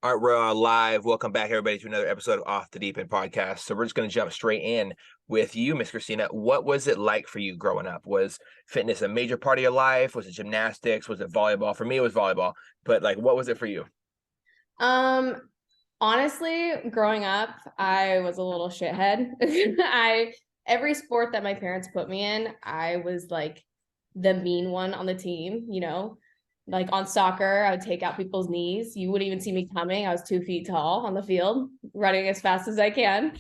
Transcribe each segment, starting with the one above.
All right, we're live. Welcome back, everybody, to another episode of Off the Deep End podcast. So we're just going to jump straight in with you, Miss Kristina. What was it like for you growing up? Was fitness a major part of your life? Was it gymnastics? Was it volleyball? For me, it was volleyball. But what was it for you? Um, Honestly, growing up, I was a little shithead. Every sport that my parents put me in, I was like the mean one on the team, Like on soccer, I would take out people's knees. You wouldn't even see me coming. I was 2 feet tall on the field, running as fast as I can.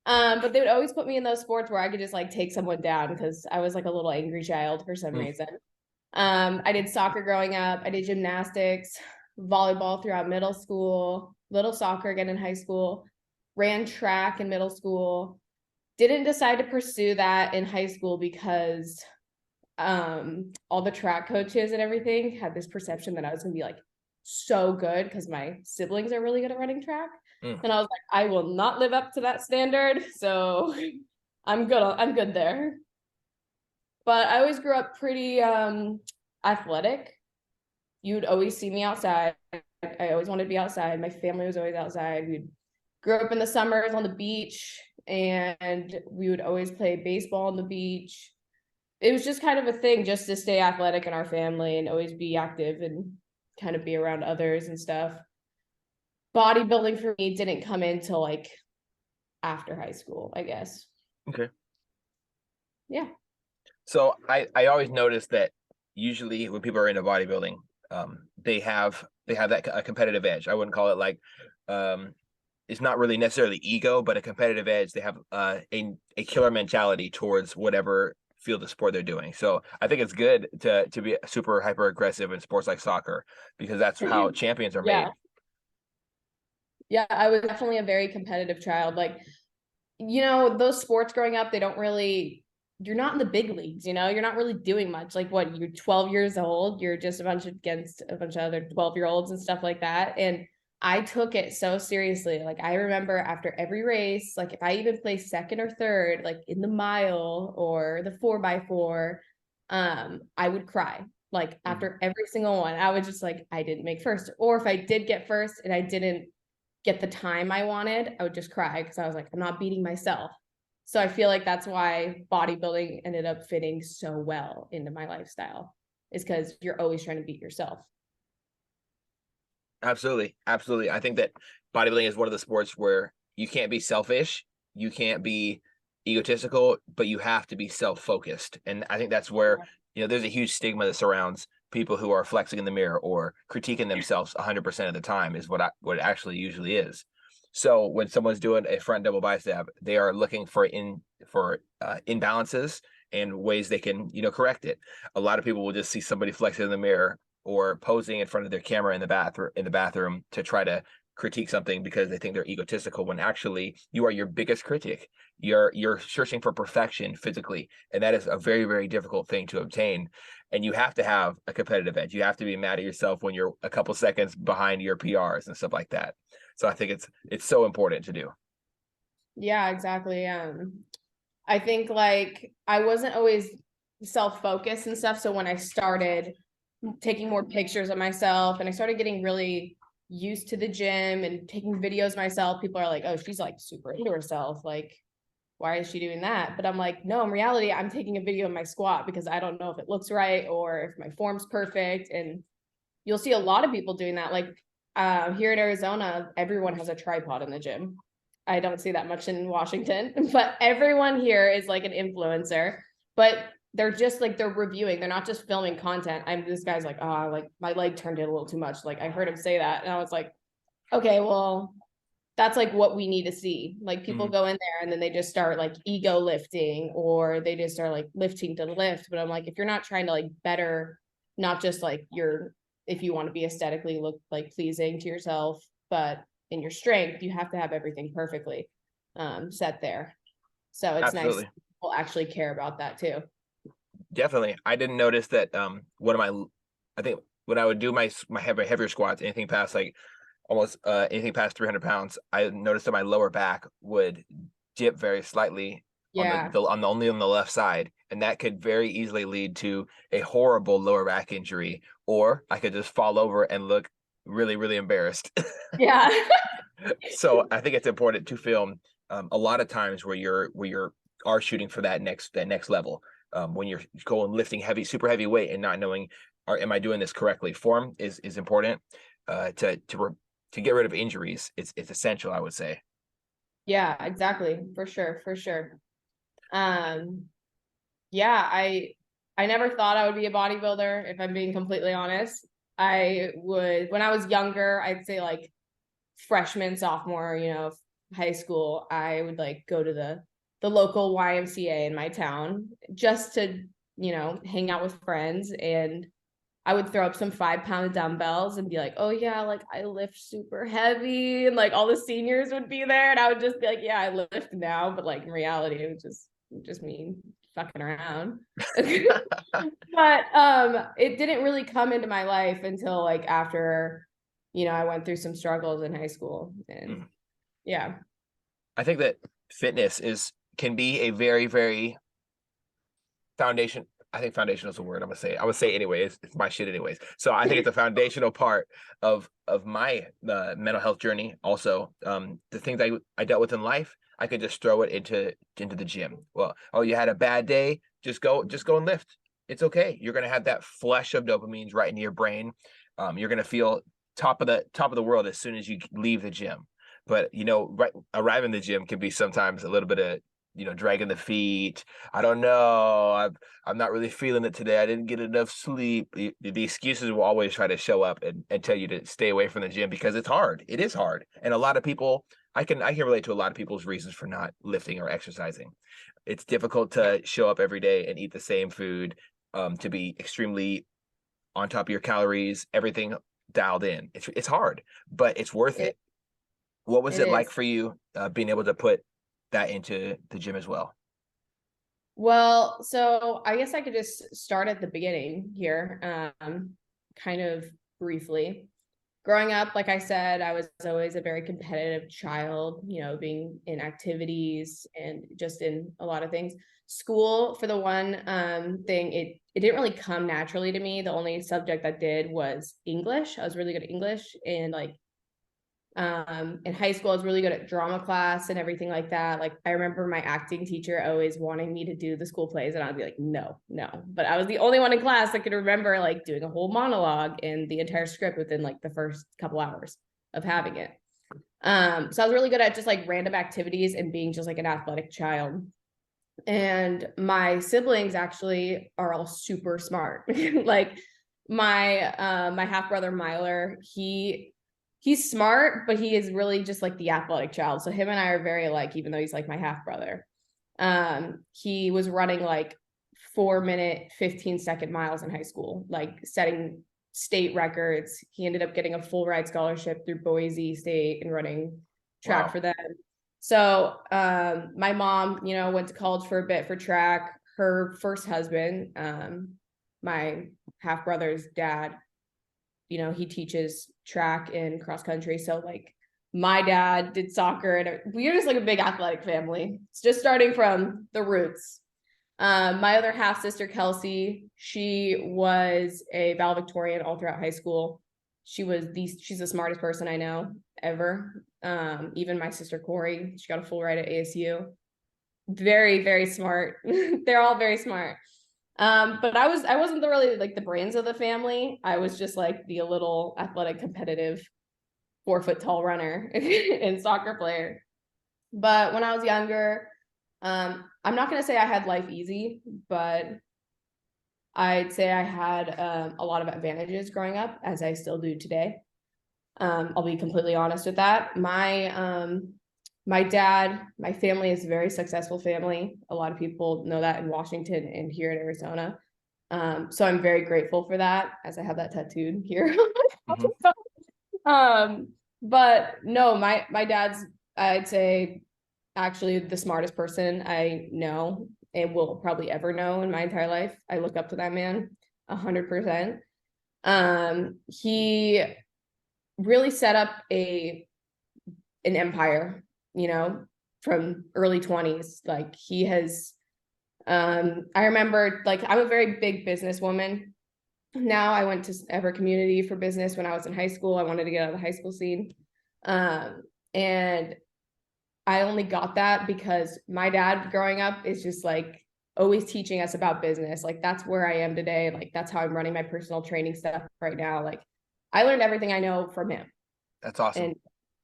But they would always put me in those sports where I could just like take someone down because I was like a little angry child for some reason. I did soccer growing up. I did gymnastics, volleyball throughout middle school, little soccer again in high school, ran track in middle school. Didn't decide to pursue that in high school because all the track coaches and everything had this perception that I was gonna be like so good because my siblings are really good at running track. And I was like, I will not live up to that standard. So I'm good there. But I always grew up pretty athletic. You'd always see me outside. I always wanted to be outside. My family was always outside. We grew up in the summers on the beach, and we would always play baseball on the beach. It was just kind of a thing just to stay athletic in our family and always be active and kind of be around others and stuff. Bodybuilding for me didn't come in till like after high school, I guess. Okay. Yeah. So I always notice that usually when people are into bodybuilding, they have that a competitive edge. I wouldn't call it it's not really necessarily ego, but a competitive edge. They have a killer mentality towards whatever field of sport they're doing. So I think it's good to be super hyper aggressive in sports like soccer because that's how champions are made. Yeah, I was definitely a very competitive child. Those sports growing up, you're not in the big leagues, you're not really doing much. Like what, you're 12 years old, you're just against a bunch of other 12-year-olds and stuff like that. And I took it so seriously. Like I remember after every race, like if I even placed second or third, like in the mile or the 4x4, I would cry. Like after every single one, I would just like, I didn't make first. Or if I did get first and I didn't get the time I wanted, I would just cry because I was like, I'm not beating myself. So I feel like that's why bodybuilding ended up fitting so well into my lifestyle, is because you're always trying to beat yourself. Absolutely. Absolutely. I think that bodybuilding is one of the sports where you can't be selfish, you can't be egotistical, but you have to be self-focused. And I think that's where, there's a huge stigma that surrounds people who are flexing in the mirror or critiquing themselves 100% of the time is what it actually usually is. So when someone's doing a front double bicep, they are looking for imbalances and ways they can, correct it. A lot of people will just see somebody flexing in the mirror or posing in front of their camera in the bathroom to try to critique something because they think they're egotistical, when actually you are your biggest critic. You're searching for perfection physically, and that is a very, very difficult thing to obtain. And you have to have a competitive edge. You have to be mad at yourself when you're a couple seconds behind your PRs and stuff like that. So I think it's so important to do. Yeah, exactly. I think like I wasn't always self-focused and stuff. So when I started taking more pictures of myself and I started getting really used to the gym and taking videos myself, people are like, oh, she's like super into herself. Like, why is she doing that? But I'm like, no, in reality, I'm taking a video of my squat because I don't know if it looks right or if my form's perfect. And you'll see a lot of people doing that. Like here in Arizona, everyone has a tripod in the gym. I don't see that much in Washington, but everyone here is like an influencer. But they're just like, they're reviewing. They're not just filming content. This guy's like, oh, like my leg turned in a little too much. Like I heard him say that. And I was like, okay, well, that's like what we need to see. Like people go in there and then they just start like ego lifting or they just start like lifting to lift. But I'm like, if you're not trying to like better, not just like if you want to be aesthetically look like pleasing to yourself, but in your strength, you have to have everything perfectly set there. So it's Absolutely. Nice people actually care about that too. Definitely. I didn't notice that I think when I would do my heavier squats, anything past anything past 300 pounds, I noticed that my lower back would dip very slightly only on the left side. And that could very easily lead to a horrible lower back injury, or I could just fall over and look really, really embarrassed. Yeah. So I think it's important to film a lot of times where you're are shooting for that next level. When you're going lifting heavy, super heavy weight and not knowing, am I doing this correctly? Form is important to get rid of injuries. It's essential, I would say. Yeah, exactly. For sure. For sure. Yeah, I never thought I would be a bodybuilder, if I'm being completely honest. When I was younger, I'd say like freshman, sophomore, high school, I would like go to the local YMCA in my town just to, hang out with friends, and I would throw up some 5-pound dumbbells and be like, oh yeah, like I lift super heavy, and like all the seniors would be there, and I would just be like, yeah, I lift now, but like in reality, it was just me fucking around. But it didn't really come into my life until like after, I went through some struggles in high school, and Mm. yeah. I think that fitness can be a very, very foundation. I think foundation is a word. I would say anyway. It's my shit anyways. So I think it's a foundational part of my mental health journey. Also, the things I dealt with in life, I could just throw it into the gym. Well, oh, you had a bad day, just go and lift. It's okay. You're gonna have that flush of dopamines right into your brain. You're gonna feel top of the world as soon as you leave the gym. But right, arriving in the gym can be sometimes a little bit of dragging the feet. I don't know. I'm not really feeling it today. I didn't get enough sleep. The excuses will always try to show up and tell you to stay away from the gym because it's hard. It is hard. And a lot of people, I can relate to a lot of people's reasons for not lifting or exercising. It's difficult to show up every day and eat the same food, to be extremely on top of your calories, everything dialed in. It's hard, but it's worth it, it. What was it it like is. for you, being able to put that into the gym as well? Well, so I guess I could just start at the beginning here, kind of briefly. Growing up, like I said, I was always a very competitive child, being in activities and just in a lot of things. School, for the one thing, it didn't really come naturally to me. The only subject that did was English. I was really good at English, and like in high school I was really good at drama class and everything like that. Like I remember my acting teacher always wanting me to do the school plays, and I'd be like, no, but I was the only one in class that could remember like doing a whole monologue and the entire script within like the first couple hours of having it. So I was really good at just like random activities and being just like an athletic child. And my siblings actually are all super smart. Like my half brother Myler, he's smart, but he is really just like the athletic child. So him and I are very alike, even though he's like my half brother. He was running like 4-minute 15-second miles in high school, like setting state records. He ended up getting a full ride scholarship through Boise State and running track Wow. for them. So my mom, went to college for a bit for track. Her first husband, my half brother's dad, he teaches track and cross country. So like my dad did soccer, and we're just like a big athletic family. It's just starting from the roots. My other half sister, Kelsey, she was a valedictorian all throughout high school. She's the smartest person I know ever. Even my sister Corey, she got a full ride at ASU. Very, very smart. They're all very smart. But I wasn't really like the brains of the family. I was just like the little athletic, competitive, 4-foot tall runner and soccer player. But when I was younger, I'm not gonna say I had life easy, but I'd say I had a lot of advantages growing up, as I still do today. I'll be completely honest with that. My dad, my family is a very successful family. A lot of people know that in Washington and here in Arizona. So I'm very grateful for that, as I have that tattooed here. Mhm. um, but no, my dad's, I'd say, actually the smartest person I know and will probably ever know in my entire life. I look up to that man 100%. He really set up an empire, from early 20s. Like he has, I remember, like I'm a very big businesswoman. now I went to Ever Community for business when I was in high school. I wanted to get out of the high school scene. And I only got that because my dad growing up is just like always teaching us about business. Like that's where I am today. Like that's how I'm running my personal training stuff right now. Like I learned everything I know from him. That's awesome.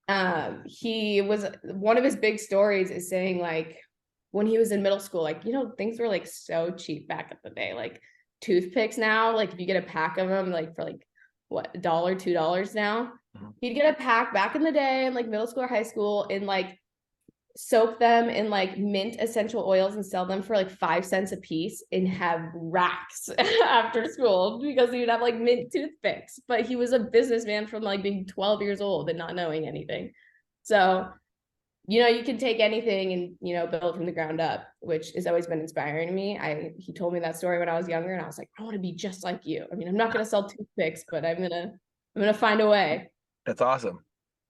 And he was, one of his big stories is saying like when he was in middle school, like, you know, things were like so cheap back in the day. Like toothpicks now, like if you get a pack of them, like for like what, $1, $2 now. He'd get a pack back in the day in like middle school or high school and like soak them in like mint essential oils and sell them for like 5 cents a piece and have racks after school because he would have like mint toothpicks. But he was a businessman from like being 12 years old and not knowing anything. So, you know, you can take anything and, you know, build from the ground up, which has always been inspiring to me. He told me that story when I was younger and I was like, I want to be just like you. I mean, I'm not going to sell toothpicks, but I'm going to find a way. That's awesome.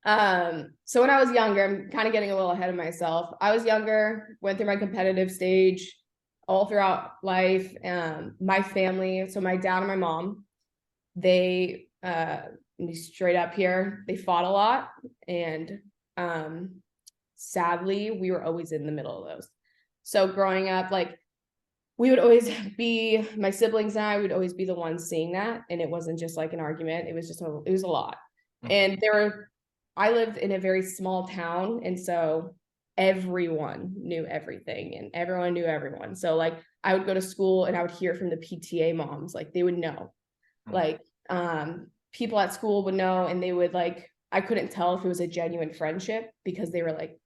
So when I was younger, I'm kind of getting a little ahead of myself. I was younger, went through my competitive stage all throughout life. My family, so my dad and my mom, they straight up here, they fought a lot. And sadly, we were always in the middle of those. So growing up, like we would always be, my siblings and I would always be the ones seeing that. And it wasn't just like an argument. It was just, it was a lot. And I lived in a very small town. And so everyone knew everything and everyone knew everyone. So like I would go to school and I would hear from the PTA moms, like they would know, like people at school would know. And they would like, I couldn't tell if it was a genuine friendship because they were like,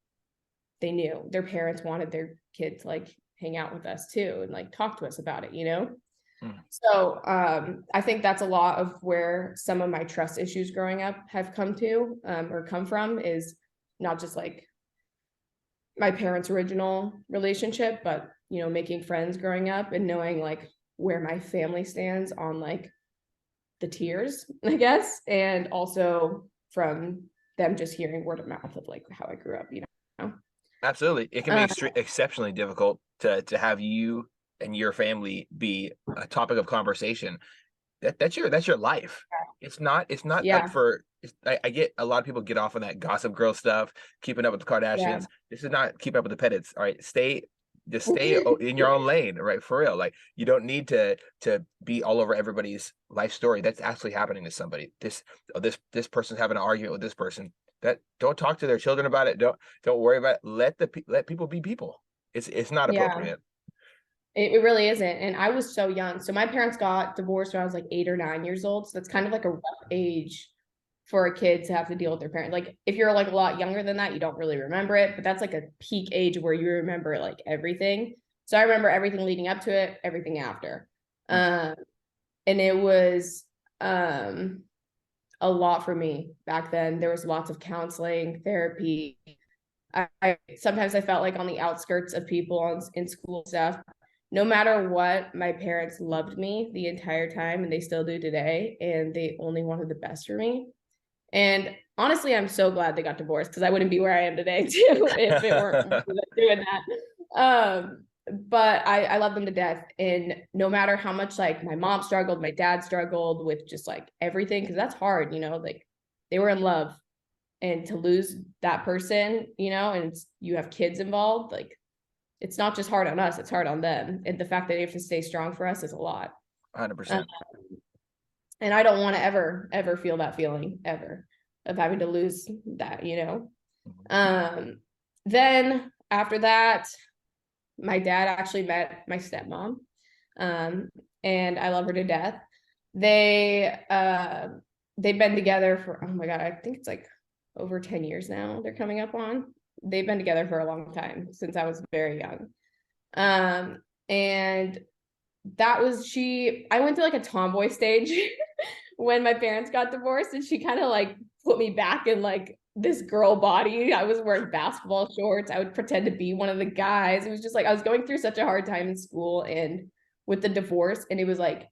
they knew their parents wanted their kids to like hang out with us too and like talk to us about it, you know? So I think that's a lot of where some of my trust issues growing up have come to or come from, is not just like my parents' original relationship, but, you know, making friends growing up and knowing like where my family stands on like the tiers, I guess. And also from them just hearing word of mouth of like how I grew up, you know? Absolutely. It can be exceptionally difficult to have you and your family be a topic of conversation. That's your life. It's not up for, I get a lot of people get off on that gossip girl stuff, keeping up with the Kardashians. This is not keep up with the Pettits. All right. Just stay in your own lane, right? For real. Like you don't need to be all over everybody's life story. That's actually happening to somebody. This person's having an argument with this person. That don't talk to their children about it. Don't worry about it. Let people be people. It's not appropriate. It really isn't. And I was so young. So my parents got divorced when I was like 8 or 9 years old. So that's kind of like a rough age for a kid to have to deal with their parent. Like if you're like a lot younger than that, you don't really remember it, but that's like a peak age where you remember like everything. So I remember everything leading up to it, everything after. And it was a lot for me back then. There was lots of counseling, therapy. I sometimes I felt like on the outskirts of people in school stuff. No matter what, my parents loved me the entire time, and they still do today, and they only wanted the best for me. And honestly, I'm so glad they got divorced because I wouldn't be where I am today too if it weren't doing that. But I love them to death. And no matter how much like my mom struggled, my dad struggled with just like everything, because that's hard, you know, like they were in love, and to lose that person, you know, and you have kids involved, like it's not just hard on us, it's hard on them. And the fact that they have to stay strong for us is a lot. 100%. And I don't want to ever feel that feeling ever of having to lose that, you know? Then after that, my dad actually met my stepmom. And I love her to death. They've been together for, oh my God, I think it's like over 10 years now they're coming up on. They've been together for a long time, since I was very young. And that was, I went through like a tomboy stage when my parents got divorced, and she kind of like put me back in like this girl body. I was wearing basketball shorts. I would pretend to be one of the guys. It was just like, I was going through such a hard time in school and with the divorce. And it was like,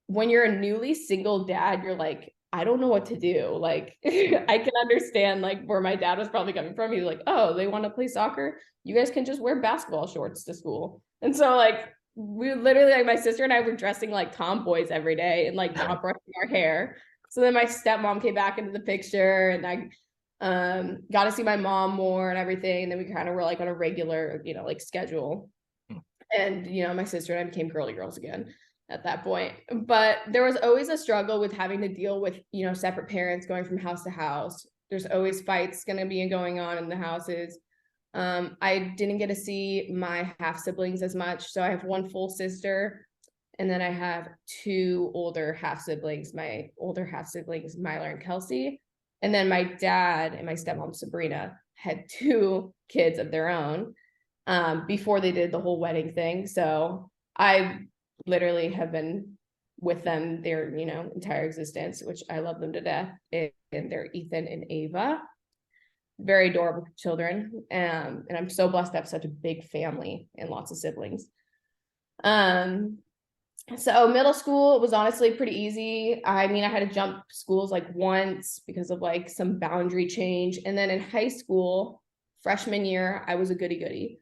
when you're a newly single dad, you're like, I don't know what to do. Like, I can understand like where my dad was probably coming from. He was like, oh, they want to play soccer? You guys can just wear basketball shorts to school. And so like, we literally, like, my sister and I were dressing like tomboys every day and like not brushing our hair. So then my stepmom came back into the picture, and I got to see my mom more and everything. And then we kind of were like on a regular, like schedule. And, my sister and I became girly girls again at that point. But there was always a struggle with having to deal with, separate parents going from house to house. There's always fights going to be going on in the houses. I didn't get to see my half siblings as much. So I have one full sister, and then I have two older half siblings. My older half siblings, Myler and Kelsey. And then my dad and my stepmom, Sabrina, had two kids of their own before they did the whole wedding thing. So I literally have been with them their, entire existence, which I love them to death. And they're Ethan and Ava. Very adorable children. And I'm so blessed to have such a big family and lots of siblings. So middle school was honestly pretty easy. I mean, I had to jump schools like once because of like some boundary change. And then in high school, freshman year, I was a goody goody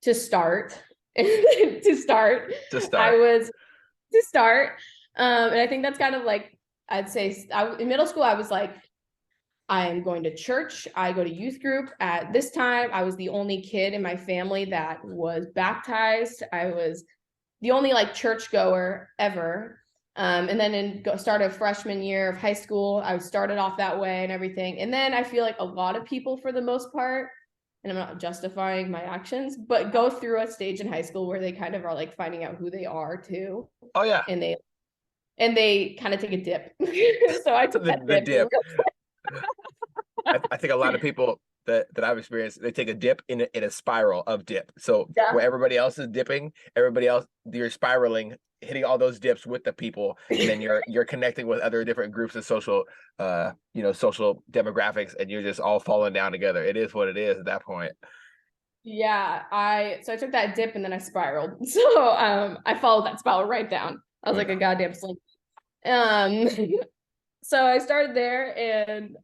to start. to start. And I think that's kind of like, I'd say in middle school, I was like, I'm going to church. I go to youth group. At this time, I was the only kid in my family that was baptized. I was the only like church goer ever. And then start of freshman year of high school, I started off that way and everything. And then I feel like a lot of people, for the most part, and I'm not justifying my actions, but go through a stage in high school where they kind of are like finding out who they are too. Oh yeah. And they kind of take a dip. So I took that dip. I think a lot of people that I've experienced, they take a dip in a spiral of dip. So where everybody else is dipping, you're spiraling, hitting all those dips with the people, and then you're connecting with other different groups of social social demographics, and you're just all falling down together. It is what it is at that point. Yeah, I took that dip and then I spiraled. So I followed that spiral right down. I was like a goddamn slink. So I started there, and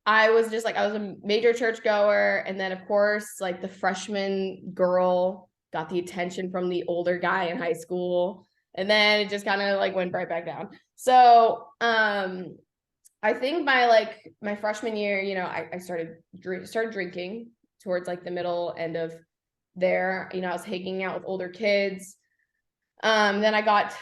I was a major church goer. And then of course, like the freshman girl got the attention from the older guy in high school. And then it just kind of like went right back down. So I think my freshman year, I started drinking towards like the middle end of there. I was hanging out with older kids. Then I got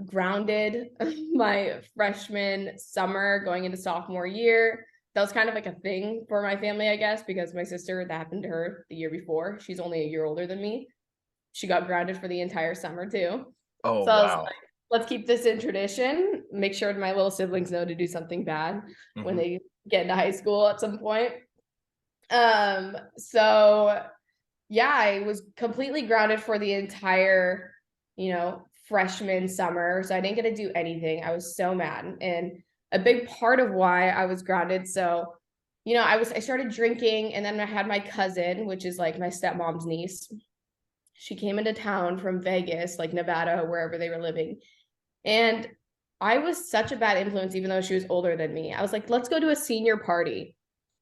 grounded my freshman summer going into sophomore year. That was kind of like a thing for my family, I guess, because my sister, that happened to her the year before. She's only a year older than me. She got grounded for the entire summer too. Oh, so I was like, let's keep this in tradition. Make sure my little siblings know to do something bad when they get into high school at some point. So yeah, I was completely grounded for the entire, freshman summer. So I didn't get to do anything. I was so mad. And a big part of why I was grounded. So, I started drinking, and then I had my cousin, which is like my stepmom's niece. She came into town from Vegas, like Nevada, wherever they were living. And I was such a bad influence, even though she was older than me. I was like, let's go to a senior party.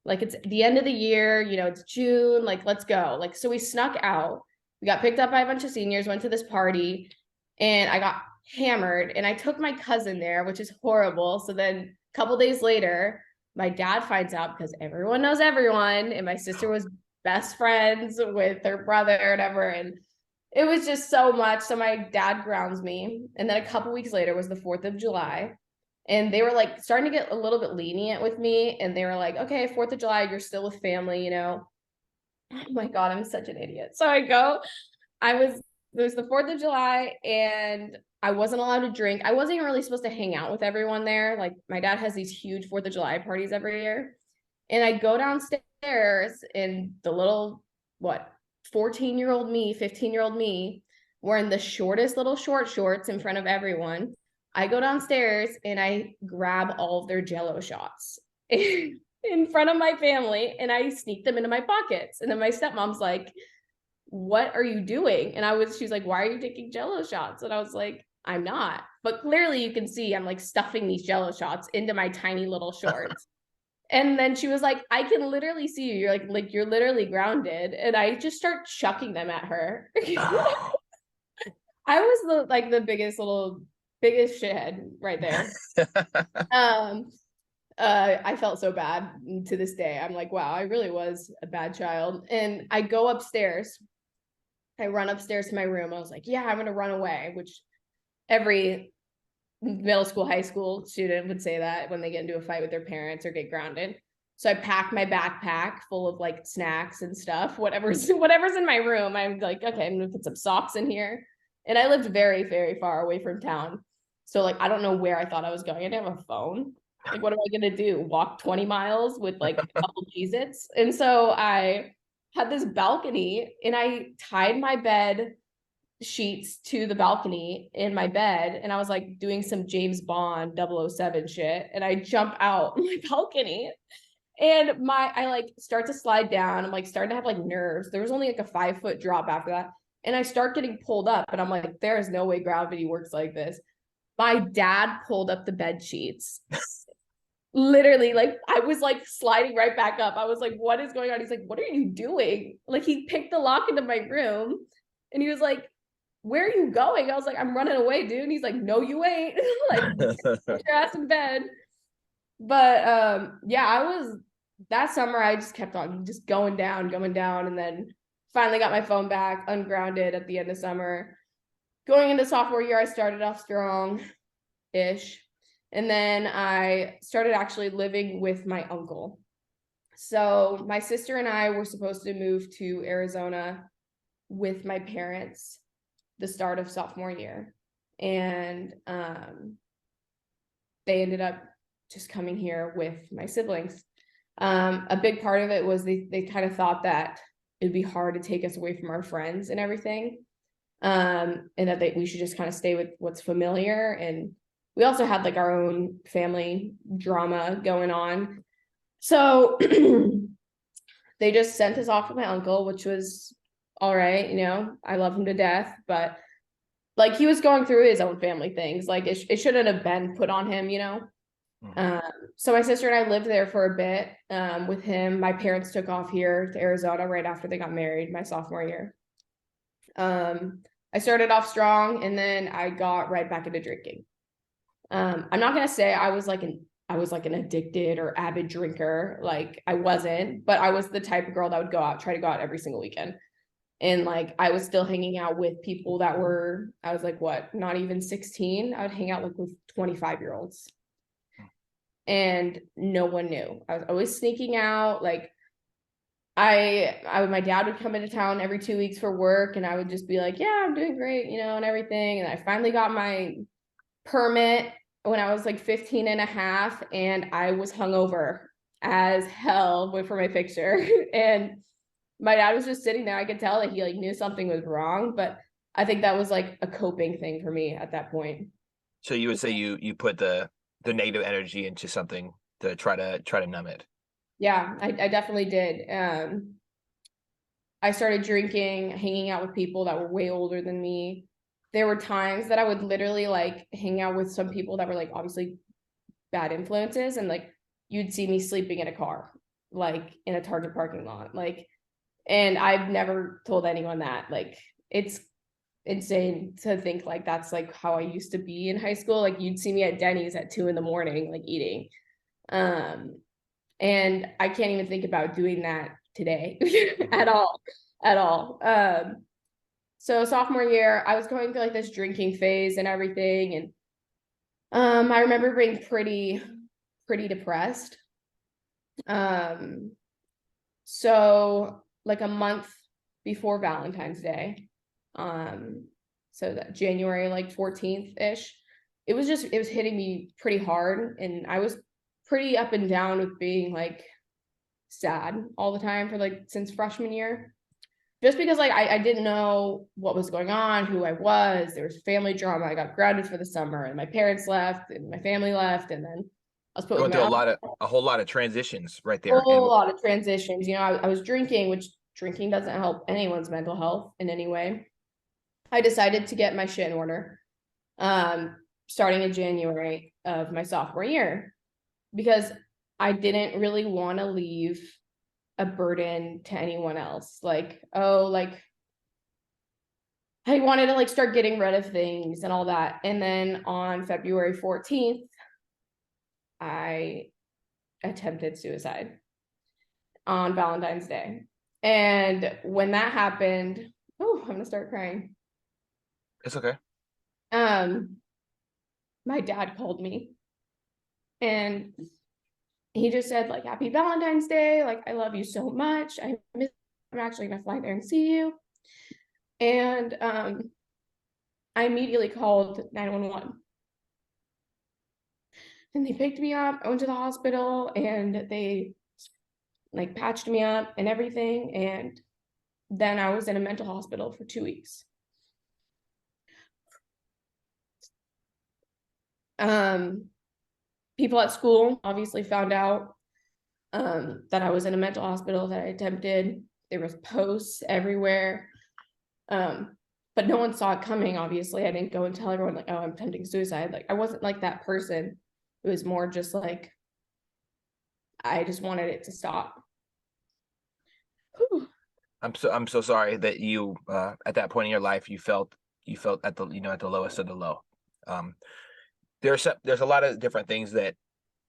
Like, it's the end of the year, it's June, like, let's go. Like, so we snuck out. We got picked up by a bunch of seniors, went to this party, and I got hammered, and I took my cousin there, which is horrible. So then a couple days later, my dad finds out, because everyone knows everyone, and my sister was best friends with her brother or whatever, and it was just so much. So my dad grounds me, and then a couple weeks later was the 4th of July, and they were like starting to get a little bit lenient with me, and they were like, okay, 4th of July, you're still with family, Oh my God, I'm such an idiot. So it was the 4th of July, and I wasn't allowed to drink. I wasn't even really supposed to hang out with everyone there. Like, my dad has these huge 4th of July parties every year. And I go downstairs, and the little, 14-year-old me, 15-year-old me, wearing the shortest little short shorts in front of everyone. I go downstairs and I grab all of their Jell-O shots in front of my family, and I sneak them into my pockets. And then my stepmom's like, what are you doing? And she's like, why are you taking Jell-O shots? And I was like, I'm not. But clearly you can see I'm like stuffing these Jell-O shots into my tiny little shorts. And then she was like, I can literally see you. You're like you're literally grounded. And I just start chucking them at her. I was the biggest shithead right there. Um, I felt so bad to this day. I'm like, wow, I really was a bad child. And I go upstairs. I run upstairs to my room. I was like, yeah, I'm gonna run away, which every middle school, high school student would say that when they get into a fight with their parents or get grounded. So I pack my backpack full of like snacks and stuff, whatever's in my room. I'm like, okay, I'm gonna put some socks in here. And I lived very, very far away from town. So like I don't know where I thought I was going. I didn't have a phone. Like, what am I gonna do? Walk 20 miles with like a couple Cheez-Its? And so I had this balcony and I tied my bed sheets to the balcony in my bed, and I was like doing some James Bond 007 shit, and I jump out my balcony, and I like start to slide down. I'm like starting to have like nerves. There was only like a 5-foot drop after that, and I start getting pulled up, and I'm like, there is no way gravity works like this. My dad pulled up the bed sheets. Literally, like I was like sliding right back up. I was like, what is going on? He's like, what are you doing? Like he picked the lock into my room, and he was like, where are you going? I was like, I'm running away, dude. And he's like, no, you ain't. Like, put your ass in bed. But yeah, I was that summer, I just kept on just going down, and then finally got my phone back, ungrounded at the end of summer. Going into sophomore year, I started off strong-ish. And then I started actually living with my uncle. So my sister and I were supposed to move to Arizona with my parents the start of sophomore year, and they ended up just coming here with my siblings. A big part of it was they kind of thought that it'd be hard to take us away from our friends and everything, and that we should just kind of stay with what's familiar. And we also had like our own family drama going on, so they just sent us off with my uncle, which was all right. I love him to death, but like he was going through his own family things. Like it shouldn't have been put on him. So my sister and I lived there for a bit with him. My parents took off here to Arizona right after they got married my sophomore year. I started off strong, and then I got right back into drinking. I'm not gonna say I was like an addicted or avid drinker. Like I wasn't, but I was the type of girl that would try to go out every single weekend. And like I was still hanging out with people that were, I was like, what, not even 16. I would hang out like with 25-year-olds, and no one knew. I was always sneaking out. Like my dad would come into town every 2 weeks for work, and I would just be like, yeah, I'm doing great, and everything. And I finally got my permit when I was like 15 and a half, and I was hungover as hell for my picture. And my dad was just sitting there. I could tell that he like knew something was wrong, but I think that was like a coping thing for me at that point. So you would say you put the negative energy into something to try to numb it. Yeah, I definitely did. I started drinking, hanging out with people that were way older than me. There were times that I would literally like hang out with some people that were like obviously bad influences, and like you'd see me sleeping in a car, like in a Target parking lot, like. And I've never told anyone that. Like, it's insane to think like that's like how I used to be in high school. Like you'd see me at Denny's at 2 a.m, like eating. And I can't even think about doing that today at all. So sophomore year, I was going through like this drinking phase and everything. And I remember being pretty depressed. So like a month before Valentine's Day, so that January like 14th-ish, it was hitting me pretty hard, and I was pretty up and down with being like sad all the time for like since freshman year, just because like I didn't know what was going on, who I was. There was family drama. I got grounded for the summer, and my parents left, and my family left, and then I was put Going with through my a whole lot of transitions right a there. whole lot of transitions. I was drinking, which drinking doesn't help anyone's mental health in any way. I decided to get my shit in order, starting in January of my sophomore year, because I didn't really want to leave a burden to anyone else. Like, oh, like I wanted to like start getting rid of things and all that. And then on February 14th, I attempted suicide on Valentine's Day. And when that happened, oh, I'm gonna start crying. It's okay. My dad called me and he just said like, happy Valentine's Day. Like, I love you so much. I'm actually gonna fly there and see you. And I immediately called 911. And they picked me up. I went to the hospital and they like patched me up and everything. And then I was in a mental hospital for 2 weeks. People at school obviously found out that I was in a mental hospital, that I attempted. There was posts everywhere. But no one saw it coming, obviously. I didn't go and tell everyone like, oh, I'm attempting suicide. Like, I wasn't like that person. It was more just like, I just wanted it to stop. Whew. I'm so sorry that you at that point in your life you felt at the at the lowest of the low. Um, there's a lot of different things that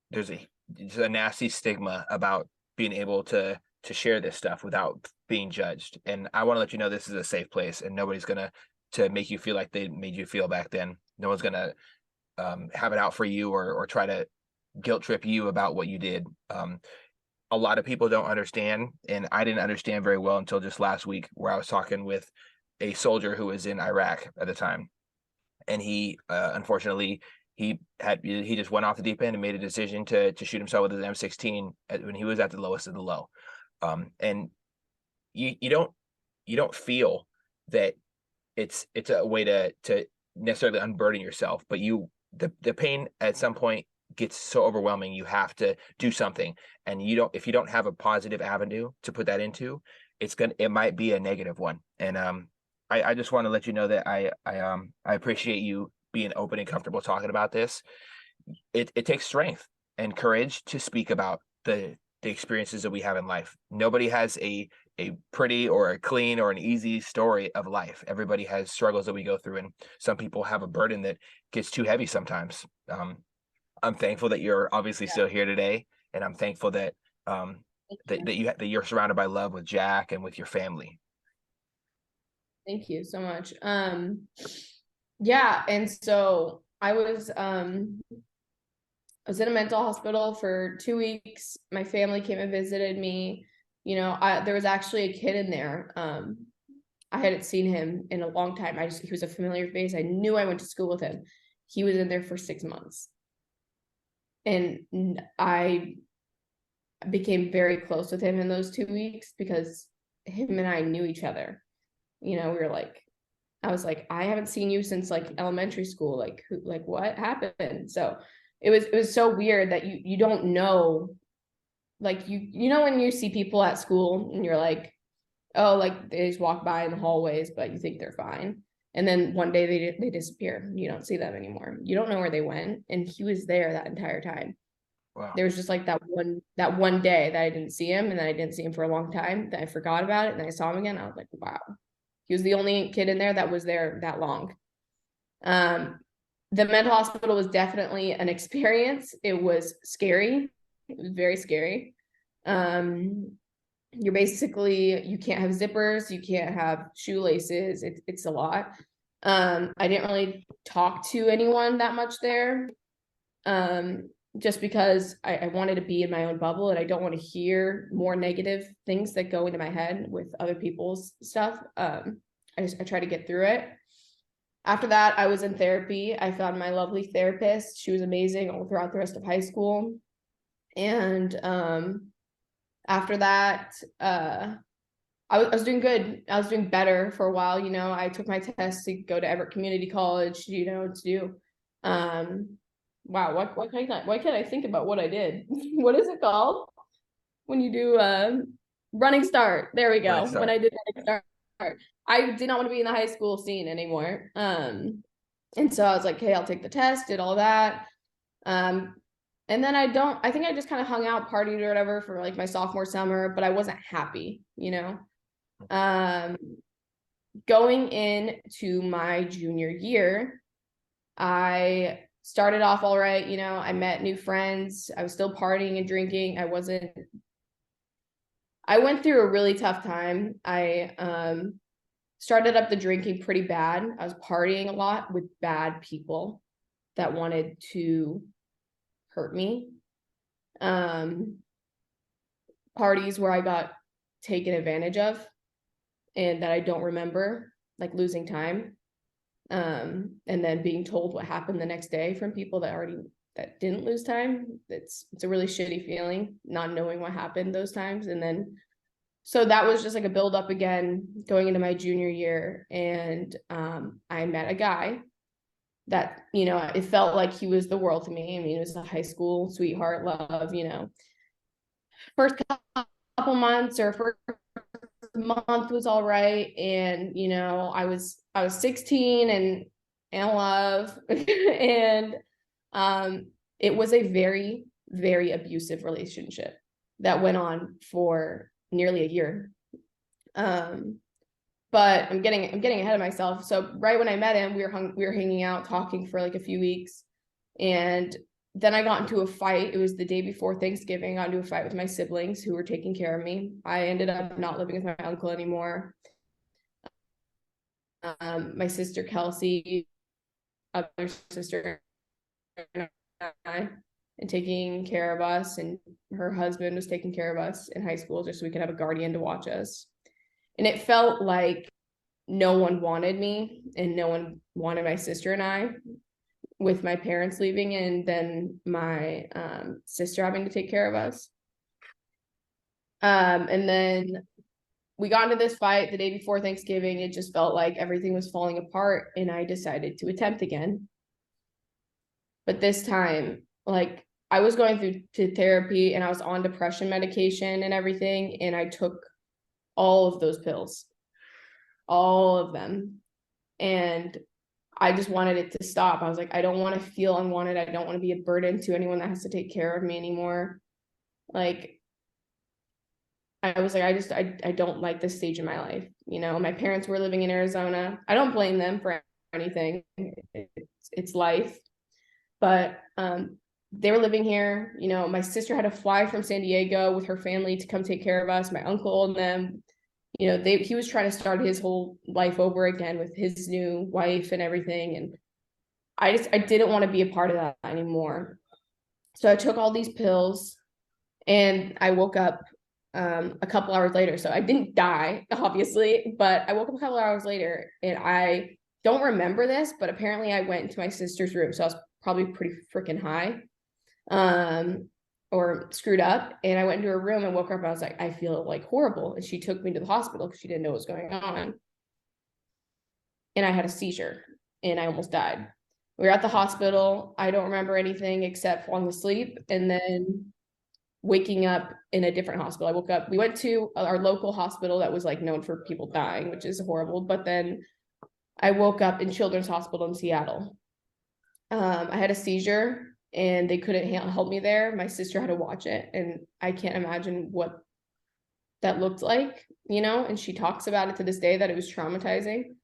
there's a nasty stigma about being able to share this stuff without being judged. And I want to let you know this is a safe place, and nobody's gonna to make you feel like they made you feel back then. No one's gonna have it out for you or try to guilt trip you about what you did. A lot of people don't understand, and I didn't understand very well until just last week, where I was talking with a soldier who was in Iraq at the time, and he unfortunately he just went off the deep end and made a decision to shoot himself with his M16 when he was at the lowest of the low. And you don't feel that it's a way to necessarily unburden yourself, but the pain at some point gets so overwhelming you have to do something, and if you don't have a positive avenue to put that into, it might be a negative one. And I just want to let you know that I appreciate you being open and comfortable talking about this. It takes strength and courage to speak about the experiences that we have in life. Nobody has a pretty or a clean or an easy story of life. Everybody has struggles that we go through, and some people have a burden that gets too heavy sometimes. I'm thankful that you're obviously still here today, and I'm thankful that that you're surrounded by love with Jack and with your family. Thank you so much. Yeah, and so I was in a mental hospital for 2 weeks. My family came and visited me. There was actually a kid in there. I hadn't seen him in a long time. He was a familiar face. I knew I went to school with him. He was in there for 6 months. And I became very close with him in those 2 weeks because him and I knew each other. We were like, I was like, I haven't seen you since like elementary school. Like, what happened? So it was so weird that you don't know, like when you see people at school and you're like, oh, like they just walk by in the hallways, but you think they're fine. And then one day they disappear. You don't see them anymore. You don't know where they went. And he was there that entire time. Wow. There was just like that one day that I didn't see him, and then I didn't see him for a long time. That I forgot about it, and then I saw him again. I was like, wow. He was the only kid in there that was there that long. The mental hospital was definitely an experience. It was scary. It was very scary. You can't have zippers, you can't have shoelaces. It's a lot. I didn't really talk to anyone that much there. Just because I wanted to be in my own bubble, and I don't want to hear more negative things that go into my head with other people's stuff. I try to get through it. After that, I was in therapy. I found my lovely therapist. She was amazing all throughout the rest of high school. And after that, I was doing good. I was doing better for a while. I took my test to go to Everett Community College, to do wow, why can't I think about what I did? What is it called when you do running start? There we go. When I did running start, I did not want to be in the high school scene anymore. And so I was like, hey, I'll take the test, did all that. And then I think I just kind of hung out, partied or whatever for like my sophomore summer, but I wasn't happy, you know? Going into my junior year, I started off all right, you know, I met new friends. I was still partying and drinking. I went through a really tough time. I started up the drinking pretty bad. I was partying a lot with bad people that wanted to hurt me. Parties where I got taken advantage of and that I don't remember, like losing time. And then being told what happened the next day from people that didn't lose time. It's a really shitty feeling, not knowing what happened those times. And then so that was just like a build up again going into my junior year. And I met a guy that, you know, it felt like he was the world to me. I mean, it was a high school sweetheart love, you know. First couple months or first month was all right. And, you know, I was 16 and in love. And it was a very, very abusive relationship that went on for nearly a year. But I'm getting ahead of myself. So right when I met him, we were hanging out, talking for like a few weeks. And then I got into a fight. It was the day before Thanksgiving. I got into a fight with my siblings who were taking care of me. I ended up not living with my uncle anymore. My sister Kelsey, other sister, and I, and taking care of us, and her husband was taking care of us in high school just so we could have a guardian to watch us. And it felt like no one wanted me and no one wanted my sister and I, with my parents leaving and then my sister having to take care of us. And then we got into this fight the day before Thanksgiving. It just felt like everything was falling apart and I decided to attempt again. But this time, like I was going through to therapy and I was on depression medication and everything. And I took all of those pills, all of them. And I just wanted it to stop. I was like, I don't want to feel unwanted. I don't want to be a burden to anyone that has to take care of me anymore. Like, I was like, I don't like this stage in my life. You know, my parents were living in Arizona. I don't blame them for anything. It's life. But they were living here. You know, my sister had to fly from San Diego with her family to come take care of us. My uncle and them, you know, he was trying to start his whole life over again with his new wife and everything. And I didn't want to be a part of that anymore. So I took all these pills and I woke up a couple hours later. So I didn't die, obviously, but I woke up a couple hours later and I don't remember this, but apparently I went into my sister's room. So I was probably pretty freaking high. Or screwed up, and I went into her room and woke her up. I was like, I feel like horrible. And she took me to the hospital because she didn't know what was going on. And I had a seizure and I almost died. We were at the hospital. I don't remember anything except falling asleep and then waking up in a different hospital. I woke up, we went to our local hospital that was like known for people dying, which is horrible. But then I woke up in Children's Hospital in Seattle. I had a seizure and they couldn't help me there. My sister had to watch it, and I can't imagine what that looked like, you know, and she talks about it to this day that it was traumatizing.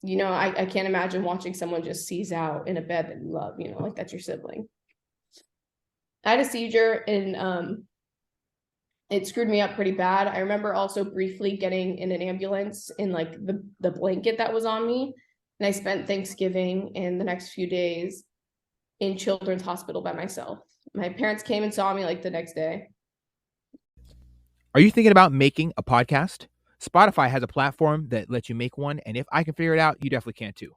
You know, I can't imagine watching someone just seize out in a bed that you love, you know, like that's your sibling. I had a seizure and it screwed me up pretty bad. I remember also briefly getting in an ambulance in like the blanket that was on me. And I spent Thanksgiving and the next few days in Children's Hospital by myself. My parents came and saw me like the next day. Are you thinking about making a podcast? Spotify has a platform that lets you make one, and if I can figure it out, you definitely can too.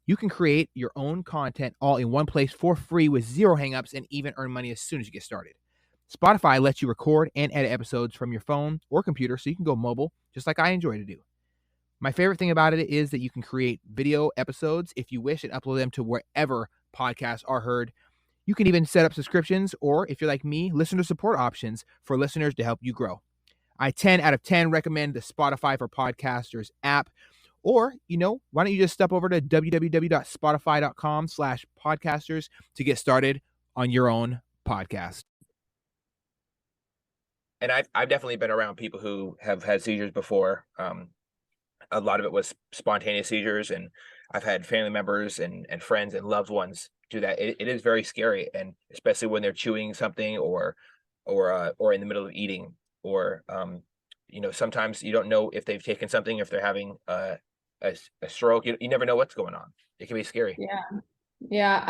You can create your own content all in one place for free with zero hangups and even earn money as soon as you get started. Spotify lets you record and edit episodes from your phone or computer so you can go mobile, just like I enjoy to do. My favorite thing about it is that you can create video episodes if you wish and upload them to wherever podcasts are heard. You can even set up subscriptions or, if you're like me, listener support options for listeners to help you grow. I 10 out of 10 recommend the Spotify for Podcasters app. Or, you know, why don't you just step over to www.spotify.com/podcasters to get started on your own podcast. And I've definitely been around people who have had seizures before. A lot of it was spontaneous seizures, and I've had family members and friends and loved ones do that. It is very scary, and especially when they're chewing something or in the middle of eating, or sometimes you don't know if they've taken something, if they're having a stroke. You never know what's going on. It can be scary. Yeah.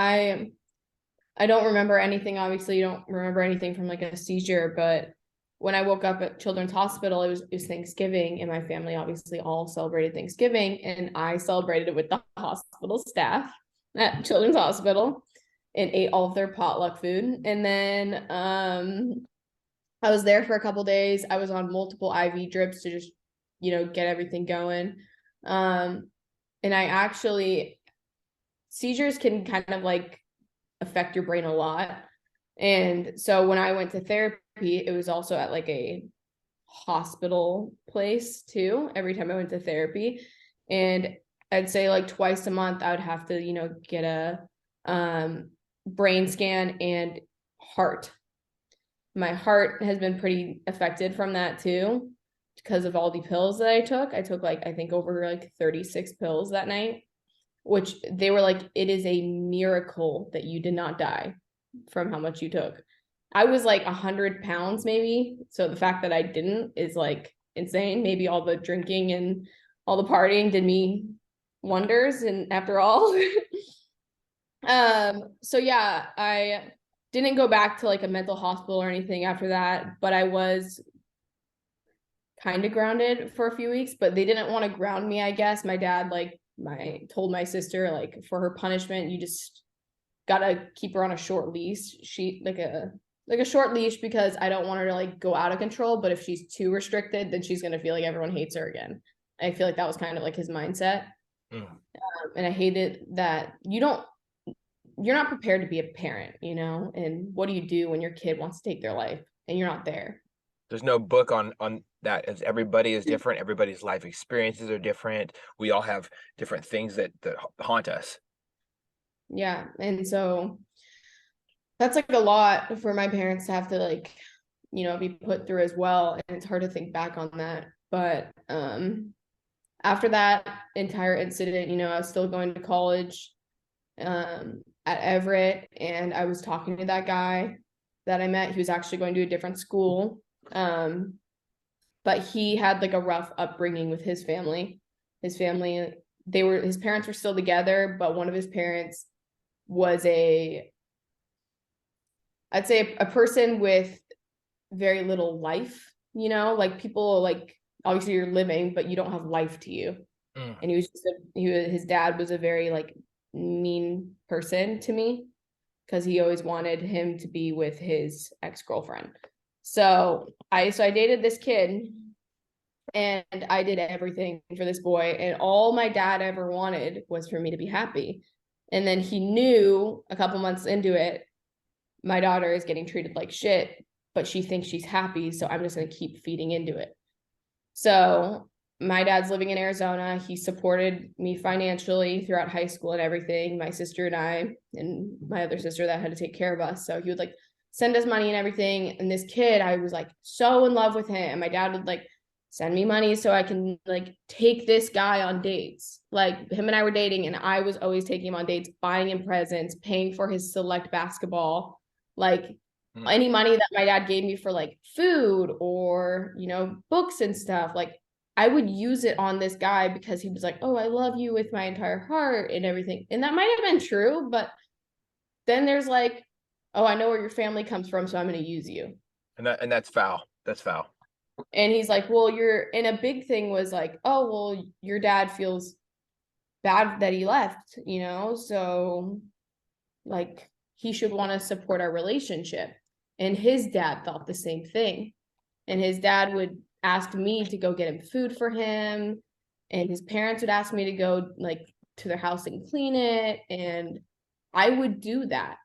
I don't remember anything. Obviously, you don't remember anything from like a seizure, but when I woke up at Children's Hospital, it was Thanksgiving, and my family obviously all celebrated Thanksgiving, and I celebrated it with the hospital staff at Children's Hospital and ate all of their potluck food. And then I was there for a couple days. I was on multiple IV drips to just, get everything going. And seizures can kind of like affect your brain a lot. And so when I went to therapy, it was also at like a hospital place too, every time I went to therapy. And I'd say like twice a month, I would have to, get a brain scan and heart. My heart has been pretty affected from that too, because of all the pills that I took. I took I think over 36 pills that night, which they were like, it is a miracle that you did not die from how much you took. I was 100 pounds maybe. So the fact that I didn't is insane. Maybe all the drinking and all the partying did me wonders. And after all, so yeah, I didn't go back to a mental hospital or anything after that, but I was kind of grounded for a few weeks, but they didn't want to ground me, I guess. My dad told my sister for her punishment, you just gotta keep her on a short leash. She a short leash, because I don't want her to go out of control, but if she's too restricted, then she's gonna feel like everyone hates her again. I feel like that was kind of his mindset. And I hated that you're not prepared to be a parent, and what do you do when your kid wants to take their life and you're not there? There's no book on that, as everybody is different. Everybody's life experiences are different. We all have different things that haunt us. Yeah. And so that's a lot for my parents to have to be put through as well. And it's hard to think back on that. But after that entire incident, I was still going to college at Everett, and I was talking to that guy that I met. He was actually going to a different school. But he had a rough upbringing with his family. His parents were still together, but one of his parents was I'd say a person with very little life, people obviously you're living, but you don't have life to you. And his dad was a very mean person to me, because he always wanted him to be with his ex-girlfriend. So I dated this kid, and I did everything for this boy, and all my dad ever wanted was for me to be happy. And then he knew a couple months into it, my daughter is getting treated like shit, but she thinks she's happy, so I'm just going to keep feeding into it. So my dad's living in Arizona. He supported me financially throughout high school and everything, my sister and I, and my other sister that had to take care of us. So he would send us money and everything. And this kid, I was so in love with him. And my dad would send me money so I can take this guy on dates. Him and I were dating, and I was always taking him on dates, buying him presents, paying for his select basketball, any money that my dad gave me for food or, books and stuff. I would use it on this guy, because he was oh, I love you with my entire heart and everything. And that might have been true, but then there's oh, I know where your family comes from, so I'm going to use you. And that's foul. That's foul. And he's well, and a big thing was oh, well, your dad feels bad that he left, so he should want to support our relationship. And his dad thought the same thing. And his dad would ask me to go get him food for him. And his parents would ask me to go to their house and clean it. And I would do that.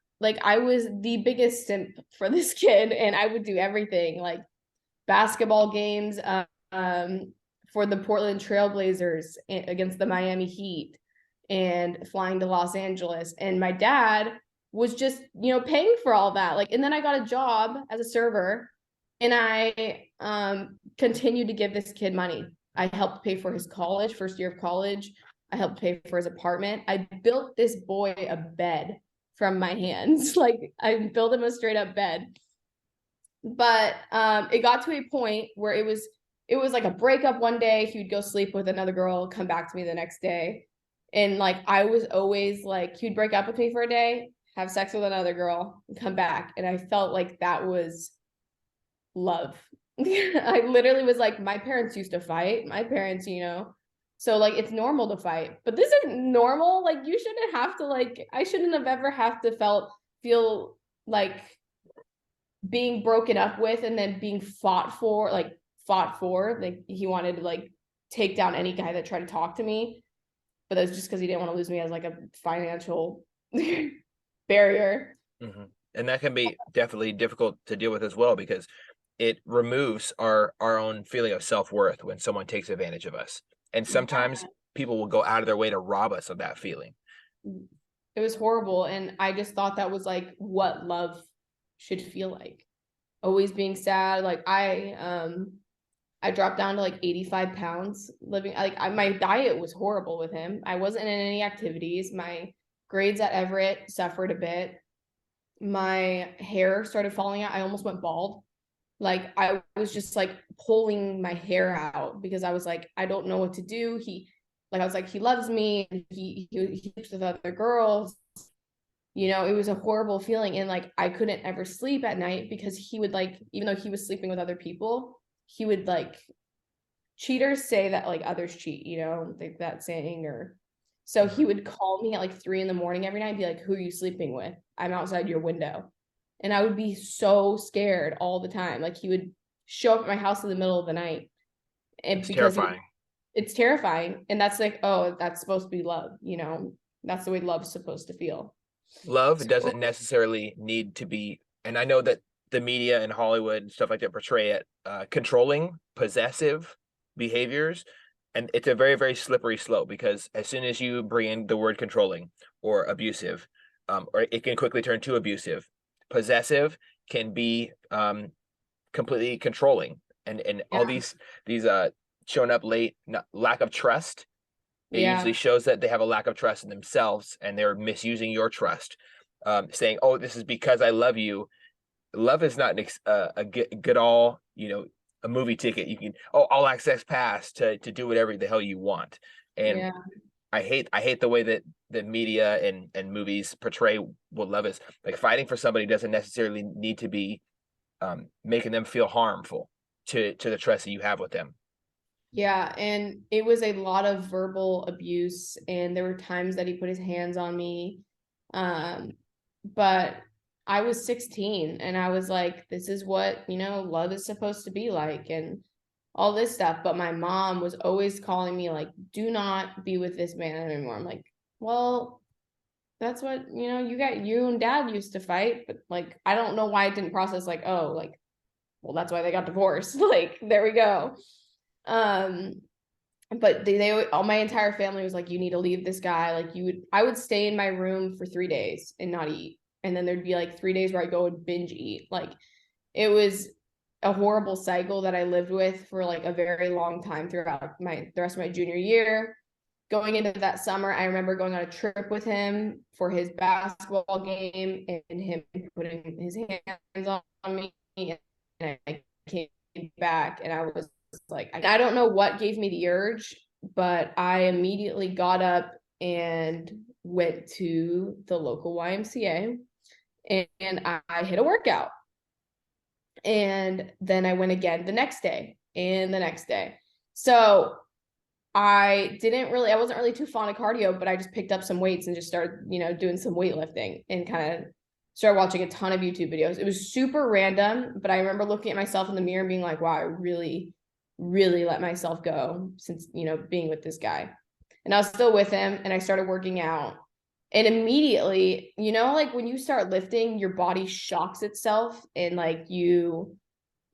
I was the biggest simp for this kid, and I would do everything, basketball games for the Portland Trailblazers against the Miami Heat, and flying to Los Angeles. And my dad was just, paying for all that. Like, and then I got a job as a server, and I continued to give this kid money. I helped pay for his college, first year of college. I helped pay for his apartment. I built this boy a bed from my hands. Like, I built him a straight up bed. But it got to a point where it was like a breakup one day. He would go sleep with another girl, come back to me the next day. And like, I was always like, he would break up with me for a day, have sex with another girl, and come back. And I felt like that was love. I literally was like, my parents used to fight. My parents, so like, it's normal to fight, but this isn't normal. Like, you shouldn't have to, like, I shouldn't have ever have to feel like being broken up with and then being fought for. Like, he wanted to like take down any guy that tried to talk to me, but that's just because he didn't want to lose me as like a financial barrier. Mm-hmm. And that can be definitely difficult to deal with as well, because it removes our own feeling of self-worth when someone takes advantage of us. And sometimes people will go out of their way to rob us of that feeling. It was horrible. And I just thought that was like what love should feel like. Always being sad. Like, I dropped down to like 85 pounds living. Like, my diet was horrible with him. I wasn't in any activities. My grades at Everett suffered a bit. My hair started falling out. I almost went bald. Like, I was just like pulling my hair out because I was like, I don't know what to do. I was like, he loves me, and he sleeps with other girls. It was a horrible feeling. And like, I couldn't ever sleep at night because he would, like, even though he was sleeping with other people, he would, like, cheaters say that like others cheat, like that saying. Or so he would call me at like 3 a.m. every night and be like, who are you sleeping with? I'm outside your window. And I would be so scared all the time. Like, he would show up at my house in the middle of the night. And it's because terrifying. It's terrifying. And that's like, oh, that's supposed to be love. That's the way love's supposed to feel. Love doesn't necessarily need to be, and I know that the media and Hollywood and stuff like that portray it, controlling, possessive behaviors. And it's a very, very slippery slope, because as soon as you bring in the word controlling or abusive, or it can quickly turn to abusive. Possessive can be completely controlling, and all these showing up late, lack of trust. It usually shows that they have a lack of trust in themselves, and they're misusing your trust, saying, oh, this is because I love you. Love is not a good all, a movie ticket. You can, all access pass to do whatever the hell you want. And I hate the way that the media and movies portray what love is. Like, fighting for somebody doesn't necessarily need to be making them feel harmful to the trust that you have with them. Yeah, and it was a lot of verbal abuse, and there were times that he put his hands on me. But I was 16, and I was like, this is what, love is supposed to be like, and all this stuff. But my mom was always calling me like, do not be with this man anymore. I'm like, well, that's what, you and dad used to fight. But like, I don't know why I didn't process like, oh, like, well, that's why they got divorced. Like, there we go. But they all, my entire family was like, you need to leave this guy. Like, I would stay in my room for 3 days and not eat. And then there'd be like 3 days where I go and binge eat. Like, it was a horrible cycle that I lived with for like a very long time throughout the rest of my junior year. Going into that summer, I remember going on a trip with him for his basketball game, and him putting his hands on me, and I came back, and I was like, I don't know what gave me the urge, but I immediately got up and went to the local YMCA, and I hit a workout. And then I went again the next day and the next day. So I wasn't really too fond of cardio, but I just picked up some weights and just started, doing some weightlifting, and kind of started watching a ton of YouTube videos. It was super random, but I remember looking at myself in the mirror and being like, wow, I really, really let myself go since, being with this guy. And I was still with him, and I started working out. And immediately, like, when you start lifting, your body shocks itself, and like your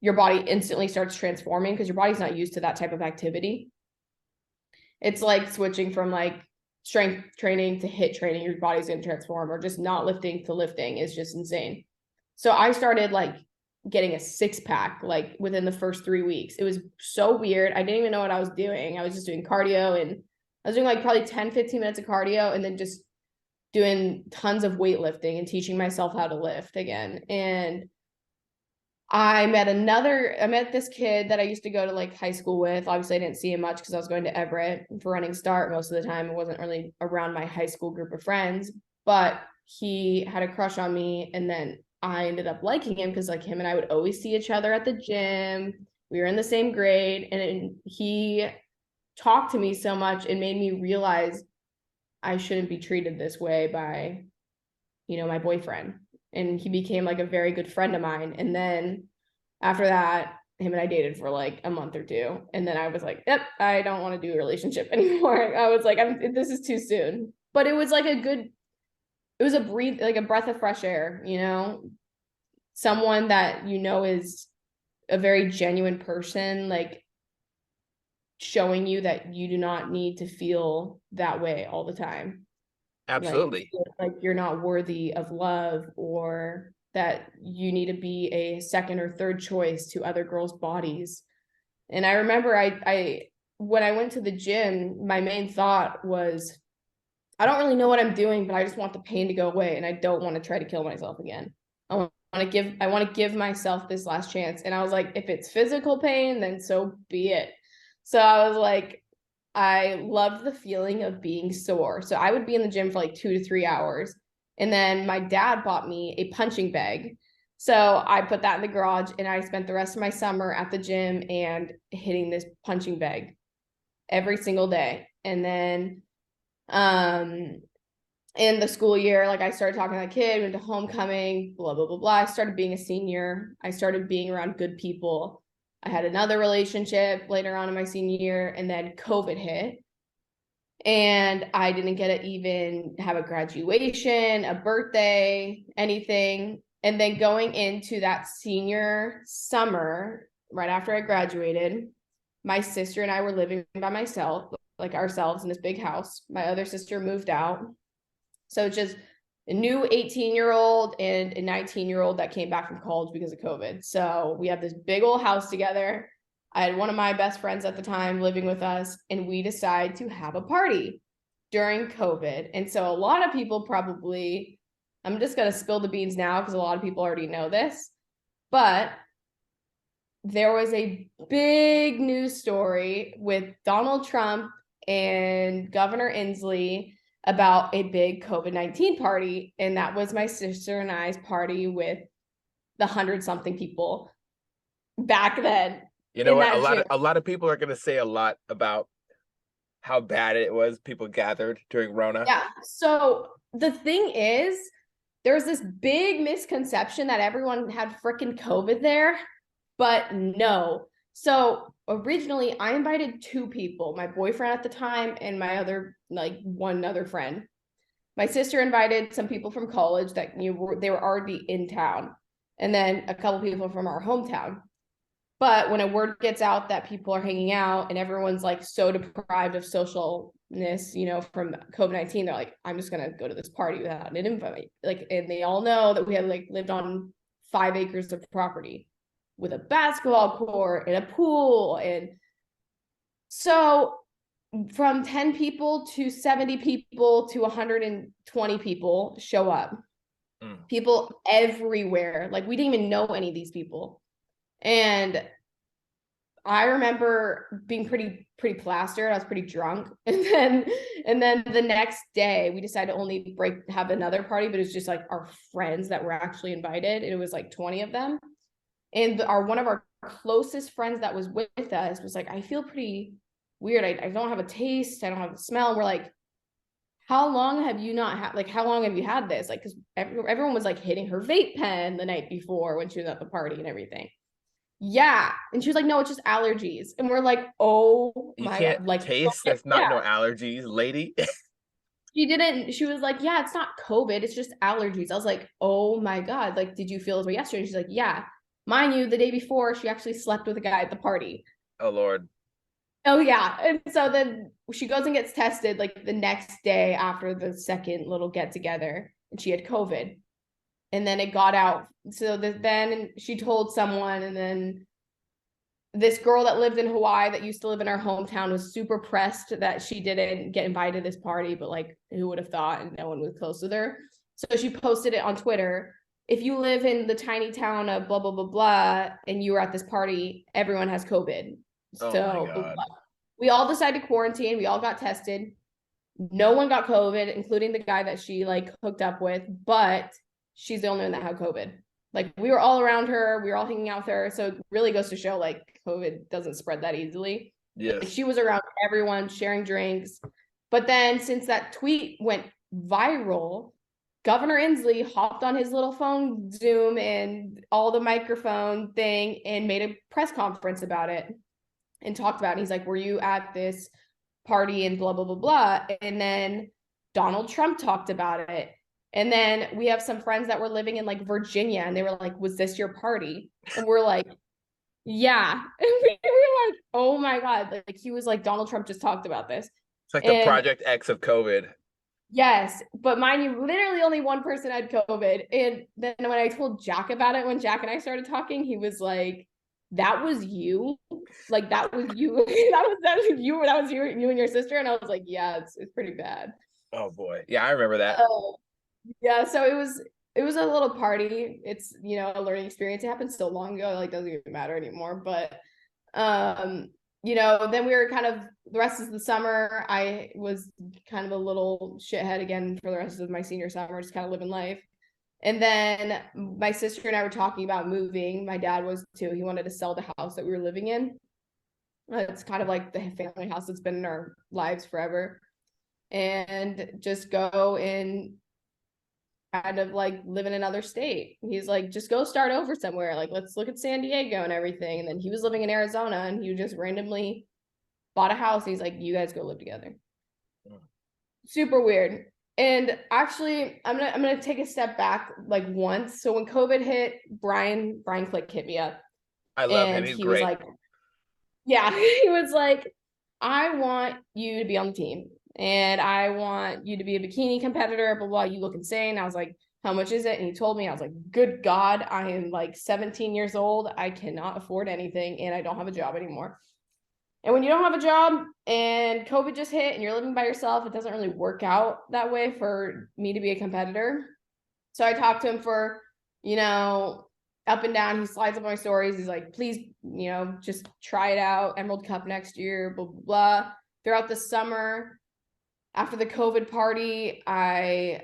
body instantly starts transforming because your body's not used to that type of activity. It's like switching from like strength training to HIIT training, your body's going to transform, or just not lifting to lifting is just insane. So I started like getting a 6-pack like within the first 3 weeks. It was so weird. I didn't even know what I was doing. I was just doing cardio, and I was doing like probably 10-15 minutes of cardio and then just doing tons of weightlifting and teaching myself how to lift again. And I met this kid that I used to go to like high school with. Obviously I didn't see him much because I was going to Everett for running start most of the time. It wasn't really around my high school group of friends, but he had a crush on me. And then I ended up liking him because like him and I would always see each other at the gym. We were in the same grade, and he talked to me so much and made me realize I shouldn't be treated this way by, my boyfriend. And he became like a very good friend of mine. And then after that, him and I dated for like a month or two. And then I was like, yep, I don't want to do a relationship anymore. I was like, this is too soon. But it was like it was a breath of fresh air, someone that, is a very genuine person, like showing you that you do not need to feel that way all the time. Absolutely. Like you're not worthy of love, or that you need to be a second or third choice to other girls' bodies. And I remember when I went to the gym, my main thought was, I don't really know what I'm doing, but I just want the pain to go away. And I don't want to try to kill myself again. I want to give myself this last chance. And I was like, if it's physical pain, then so be it. So I was like, I loved the feeling of being sore. So I would be in the gym for like 2 to 3 hours. And then my dad bought me a punching bag. So I put that in the garage, and I spent the rest of my summer at the gym and hitting this punching bag every single day. And then in the school year, like I started talking to that kid, went to homecoming, blah, blah, blah, blah. I started being a senior. I started being around good people. I had another relationship later on in my senior year, and then COVID hit. And I didn't get to even have a graduation, a birthday, anything. And then going into that senior summer, right after I graduated, my sister and I were living by ourselves in this big house. My other sister moved out. So just a new 18-year-old and a 19-year-old that came back from college because of COVID. So we have this big old house together. I had one of my best friends at the time living with us, and we decided to have a party during COVID. And so a lot of people probably, I'm just going to spill the beans now because a lot of people already know this, but there was a big news story with Donald Trump and Governor Inslee about a big COVID-19 party. And that was my sister and I's party with the 100-something people back then. You know what? A lot of people are going to say a lot about how bad it was. People gathered during Rona. Yeah. So the thing is, there's this big misconception that everyone had freaking COVID there, but no. So originally I invited 2 people, my boyfriend at the time and my one other friend. My sister invited some people from college that they were already in town, and then a couple people from our hometown. But when a word gets out that people are hanging out and everyone's like so deprived of socialness, from COVID-19, they're like, I'm just going to go to this party without an invite. And they all know that we had lived on 5 acres of property with a basketball court and a pool. And so from 10 people to 70 people to 120 people show up. People everywhere. Like we didn't even know any of these people. And I remember being pretty plastered. I was pretty drunk. And then the next day we decided to only have another party, but it was just like our friends that were actually invited. And it was like 20 of them. And one of our closest friends that was with us was like, I feel pretty weird. I don't have a taste. I don't have a smell. And we're like, how long have you not had, how long have you had this? Like, because everyone was like hitting her vape pen the night before when she was at the party and everything. Yeah. And she was like, no, it's just allergies. And we're like, oh my God. Like, taste, that's not no allergies, lady. She was like, yeah, it's not COVID. It's just allergies. I was like, oh my God. Like, did you feel this way yesterday? And she's like, yeah. Mind you, the day before, she actually slept with a guy at the party. Oh, Lord. Oh yeah. And so then she goes and gets tested like the next day after the second little get together, and she had COVID. And then it got out. So then she told someone, and then this girl that lived in Hawaii that used to live in our hometown was super pressed that she didn't get invited to this party, but like who would have thought, and no one was close with her. So she posted it on Twitter. If you live in the tiny town of blah, blah, blah, blah, and you were at this party, everyone has COVID. Oh So my blah, blah, God. blah. We all decided to quarantine. We all got tested. No one got COVID, including the guy that she like hooked up with, but she's the only one that had COVID. Like we were all around her, we were all hanging out with her. So it really goes to show like COVID doesn't spread that easily. Yes. Like, she was around everyone sharing drinks. But then since that tweet went viral, Governor Inslee hopped on his little phone Zoom and all the microphone thing and made a press conference about it and talked about it. He's like, were you at this party and blah, blah, blah, blah. And then Donald Trump talked about it. And then we have some friends that were living in like Virginia, and they were like, was this your party? And we're like, yeah. And we were like, oh my God. Like he was like, Donald Trump just talked about this. It's like the Project X of COVID. Yes. But mind you, literally only one person had COVID. And then when I told Jack about it, when Jack and I started talking, he was like, that was you, like that was you. that was you and your sister. And I was like, yeah, it's pretty bad. Oh boy, yeah, I remember that. Yeah, so it was a little party. It's, you know, a learning experience. It happened so long ago, like doesn't even matter anymore. But you know, then we were kind of the rest of the summer, I was kind of a little shithead again for the rest of my senior summer, just kind of living life. And then my sister and I were talking about moving. My dad was too. He wanted to sell the house that we were living in. It's kind of like the family house that's been in our lives forever. And just go and kind of like live in another state. He's like, just go start over somewhere. Like, let's look at San Diego and everything. And then he was living in Arizona, and he just randomly bought a house. He's like, you guys go live together. Super weird. And actually, I'm gonna take a step back like once. So when COVID hit, Brian Klick hit me up. I love him. He's great. Was like, yeah, he was like, I want you to be on the team, and I want you to be a bikini competitor, blah, blah, you look insane. I was like, how much is it? And he told me, I was like, good God, I am like 17 years old. I cannot afford anything, and I don't have a job anymore. And when you don't have a job and COVID just hit and you're living by yourself, it doesn't really work out that way for me to be a competitor. So I talked to him for, you know, up and down. He slides up my stories. He's like, please, you know, just try it out. Emerald Cup next year, blah, blah, blah. Throughout the summer, after the COVID party, I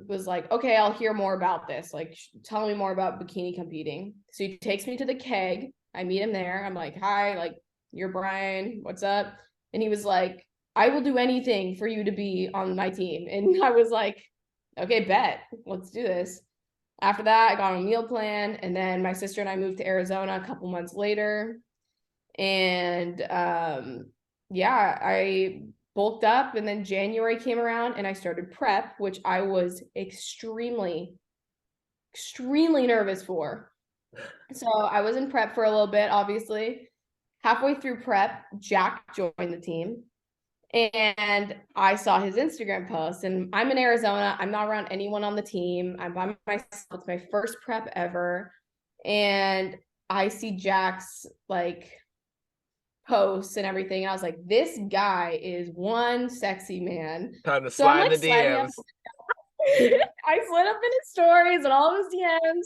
was like, okay, I'll hear more about this. Like, tell me more about bikini competing. So he takes me to the keg. I meet him there. I'm like, hi, like, you're Brian, what's up? And he was like, I will do anything for you to be on my team. And I was like, okay, bet, let's do this. After that, I got on a meal plan, and then my sister and I moved to Arizona a couple months later. And yeah, I bulked up, and then January came around and I started prep, which I was extremely nervous for. So I was in prep for a little bit, obviously. Halfway through prep, Jack joined the team, and I saw his Instagram post, and I'm in Arizona. I'm not around anyone on the team. I'm by myself. It's my first prep ever. And I see Jack's like posts and everything. And I was like, this guy is one sexy man. Time to slide in the DMs. I slid up in his stories and all of his DMs,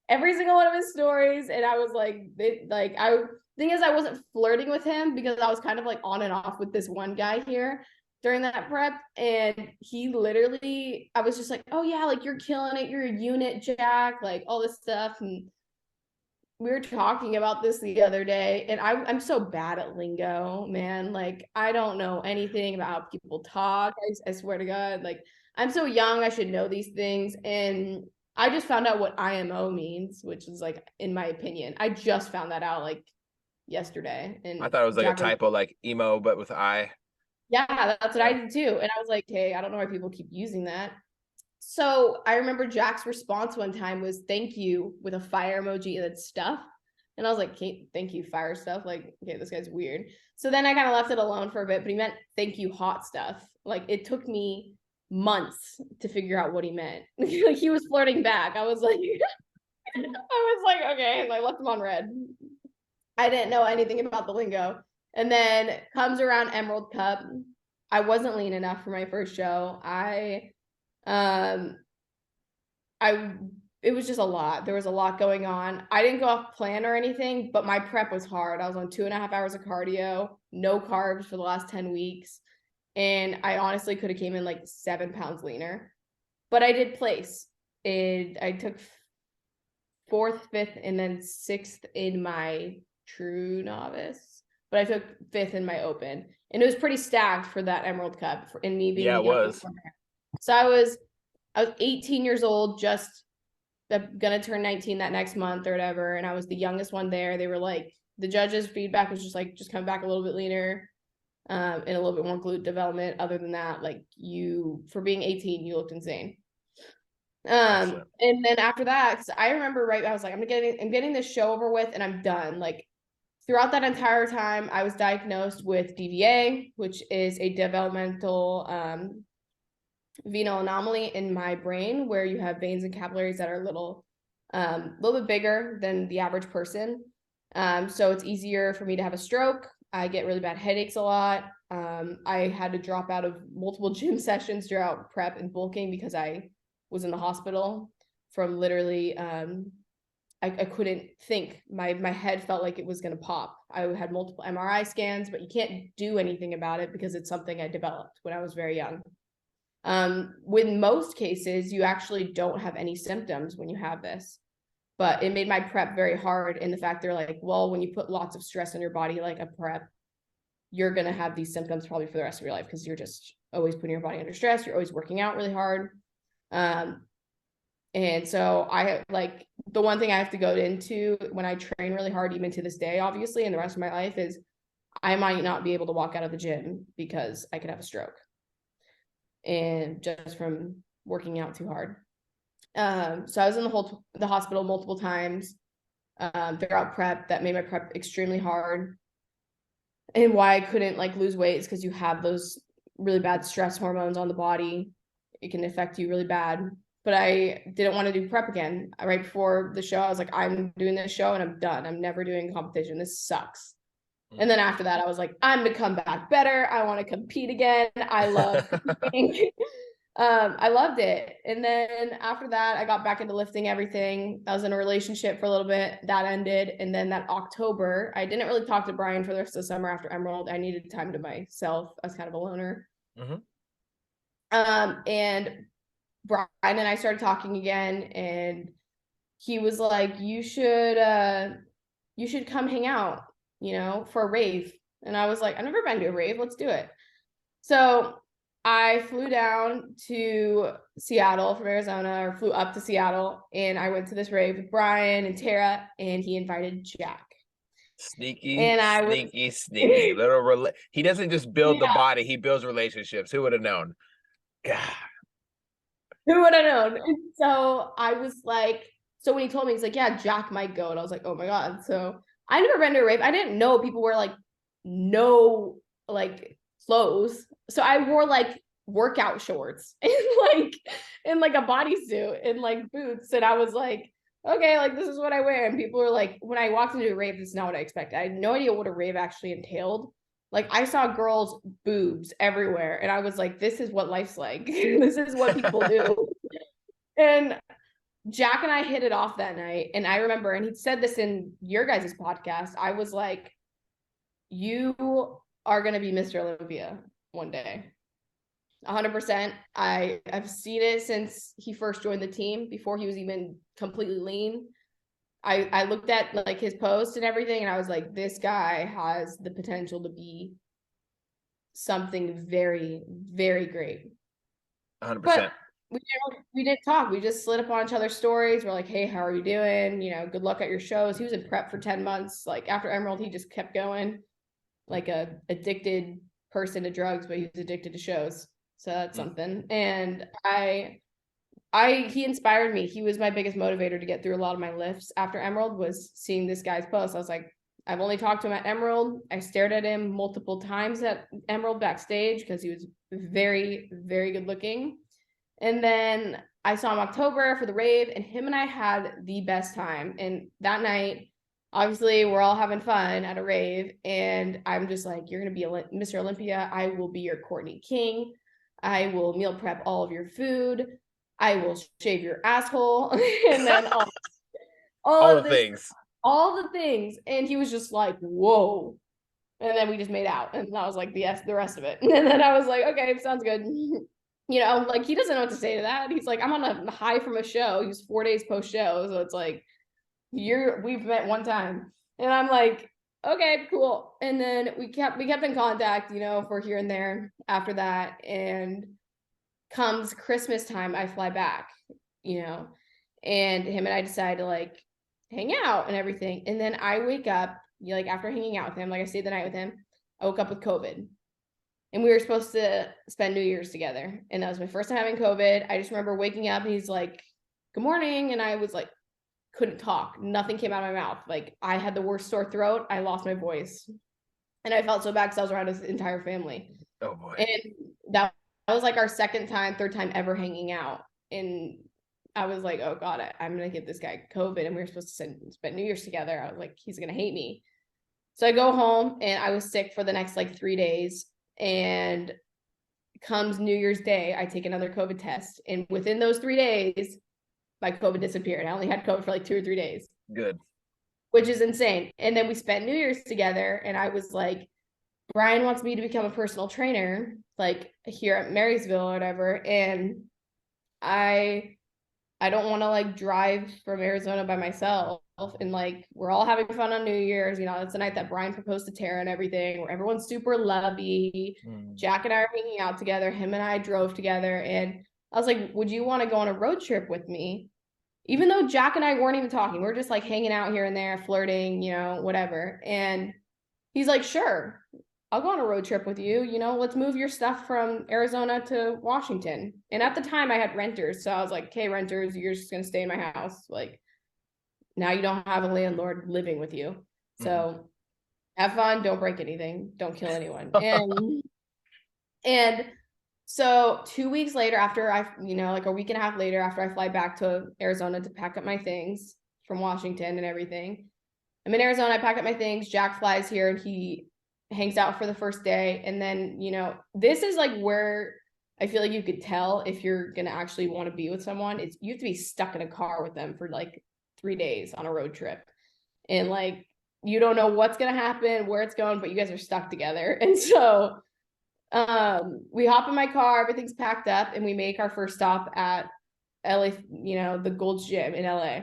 every single one of his stories. And I was like, thing is, I wasn't flirting with him because I was kind of like on and off with this one guy here during that prep. And he literally, I was just like, oh yeah, like you're killing it. You're a unit, Jack, like all this stuff. And we were talking about this the other day, and I'm so bad at lingo, man. Like, I don't know anything about how people talk. I swear to God, like I'm so young, I should know these things. And I just found out what IMO means, which is like, in my opinion, I just found that out like yesterday. And I thought it was like a typo, like emo, but with I. Yeah, that's what I did too. And I was like, hey, I don't know why people keep using that. So I remember Jack's response one time was thank you with a fire emoji and stuff. And I was like, "Okay, thank you, fire stuff." Like, okay, this guy's weird. So then I kind of left it alone for a bit, but he meant thank you, hot stuff. Like, it took me months to figure out what he meant. Like, he was flirting back. I was like, okay. And I left him on red. I didn't know anything about the lingo. And then comes around Emerald Cup. I wasn't lean enough for my first show. It was just a lot. There was a lot going on. I didn't go off plan or anything, but my prep was hard. I was on 2.5 hours of cardio, no carbs for the last 10 weeks. And I honestly could have came in like 7 pounds leaner, but I did place. I took 4th, 5th, and then 6th in my true novice, but I took 5th in my open, and it was pretty stacked for that Emerald Cup in me being Yeah, it was. So I was 18 years old, just gonna turn 19 that next month or whatever, and I was the youngest one there. They were like, the judges' feedback was just like, just come back a little bit leaner, and a little bit more glute development. Other than that, like, you, for being 18, you looked insane. And then after that, because I remember, I was like, I'm getting this show over with and I'm done. Like, throughout that entire time, I was diagnosed with DVA, which is a developmental venal anomaly in my brain, where you have veins and capillaries that are a little bit bigger than the average person. So it's easier for me to have a stroke. I get really bad headaches a lot. I had to drop out of multiple gym sessions throughout prep and bulking because I was in the hospital from literally, I couldn't think. My head felt like it was going to pop. I had multiple MRI scans, but you can't do anything about it because it's something I developed when I was very young. With most cases, you actually don't have any symptoms when you have this, but it made my prep very hard in the fact they're like, well, when you put lots of stress on your body, like a prep, you're going to have these symptoms probably for the rest of your life because you're just always putting your body under stress. You're always working out really hard. And so I, like, the one thing I have to go into when I train really hard, even to this day, obviously, and the rest of my life, is I might not be able to walk out of the gym because I could have a stroke, and just from working out too hard. So I was in the hospital multiple times throughout prep. That made my prep extremely hard. And why I couldn't like lose weight is because you have those really bad stress hormones on the body. It can affect you really bad. But I didn't want to do prep again. Right before the show, I was like, I'm doing this show and I'm done. I'm never doing competition. This sucks. And then after that, I was like, I'm to come back better. I want to compete again. I love competing. I loved it. And then after that, I got back into lifting everything. I was in a relationship for a little bit. That ended. And then that October, I didn't really talk to Brian for the rest of the summer after Emerald. I needed time to myself. I was kind of a loner. And Brian and I started talking again, and he was like, you should come hang out, for a rave. And I was like, I've never been to a rave. Let's do it. So I flew down to Seattle from Arizona, or flew up to Seattle, and I went to this rave with Brian and Tara, and he invited Jack. Sneaky, and I sneaky. He doesn't just build the body, he builds relationships. Who would have known? God. Who would have known? And so I was like, so when he told me, he's like, yeah, Jack might go. And I was like, oh my God. So I never been to a rave. I didn't know people were like, no, like, clothes. So I wore like workout shorts and like a bodysuit and like boots. And I was like, okay, like, this is what I wear. And people were like, when I walked into a rave, this is not what I expected. I had no idea what a rave actually entailed. Like, I saw girls' boobs everywhere, and I was like, this is what life's like. This is what people do. And Jack and I hit it off that night. And I remember, and he said this in your guys' podcast, I was like, you are going to be Mr. Olympia one day. 100%. I've seen it since he first joined the team, before he was even completely lean. I looked at like his post and everything, and I was like, this guy has the potential to be something very, very great. 100%. But we didn't talk. We just slid up on each other's stories. We're like, hey, how are you doing? Good luck at your shows. He was in prep for 10 months. Like, after Emerald, he just kept going, like a addicted person to drugs, but he was addicted to shows. So that's something. And he inspired me. He was my biggest motivator to get through a lot of my lifts after Emerald, was seeing this guy's post. I was like, I've only talked to him at Emerald. I stared at him multiple times at Emerald backstage because he was very, very good looking. And then I saw him October for the rave, and him and I had the best time. And that night, obviously, we're all having fun at a rave, and I'm just like, you're going to be Mr. Olympia. I will be your Courtney King. I will meal prep all of your food. I will shave your asshole. And then all the things. All the things. And he was just like, whoa. And then we just made out. And that was like the rest of it. And then I was like, okay, sounds good. You know, like, he doesn't know what to say to that. He's like, I'm on a high from a show. He was 4 days post show. So it's like, we've met one time. And I'm like, okay, cool. And then we kept in contact, you know, for here and there after that. And comes Christmas time, I fly back, you know, and him and I decide to like hang out and everything. And then I wake up, like, after hanging out with him, like I stayed the night with him, I woke up with COVID. And we were supposed to spend New Year's together. And that was my first time having COVID. I just remember waking up and he's like, good morning. And I was like, couldn't talk. Nothing came out of my mouth. Like, I had the worst sore throat. I lost my voice. And I felt so bad because I was around his entire family. Oh boy. And that was like our third time ever hanging out. And I was like, oh God, I'm going to give this guy COVID. And we were supposed to spend New Year's together. I was like, he's going to hate me. So I go home and I was sick for the next like 3 days. And comes New Year's Day, I take another COVID test. And within those 3 days, my COVID disappeared. I only had COVID for like 2 or 3 days. Good. Which is insane. And then we spent New Year's together. And I was like, Brian wants me to become a personal trainer, like here at Marysville or whatever. And I don't want to like drive from Arizona by myself. And like, we're all having fun on New Year's. You know, it's the night that Brian proposed to Tara and everything, where everyone's super lovey. Jack and I are hanging out together. Him and I drove together. And I was like, would you want to go on a road trip with me? Even though Jack and I weren't even talking, we're just like hanging out here and there, flirting, you know, whatever. And he's like, sure, I'll go on a road trip with you. You know, let's move your stuff from Arizona to Washington. And at the time I had renters. So I was like, okay, renters, you're just going to stay in my house. Like, now you don't have a landlord living with you. So have fun. Don't break anything. Don't kill anyone. And so 2 weeks later, after like a week and a half later, after I fly back to Arizona to pack up my things from Washington and everything, I'm in Arizona, I pack up my things, Jack flies here and he hangs out for the first day. And then, you know, this is like where I feel like you could tell if you're going to actually want to be with someone. It's, you have to be stuck in a car with them for like 3 days on a road trip. And like, you don't know what's going to happen, where it's going, but you guys are stuck together. And so we hop in my car, everything's packed up, and we make our first stop at LA, you know, the Gold's Gym in LA.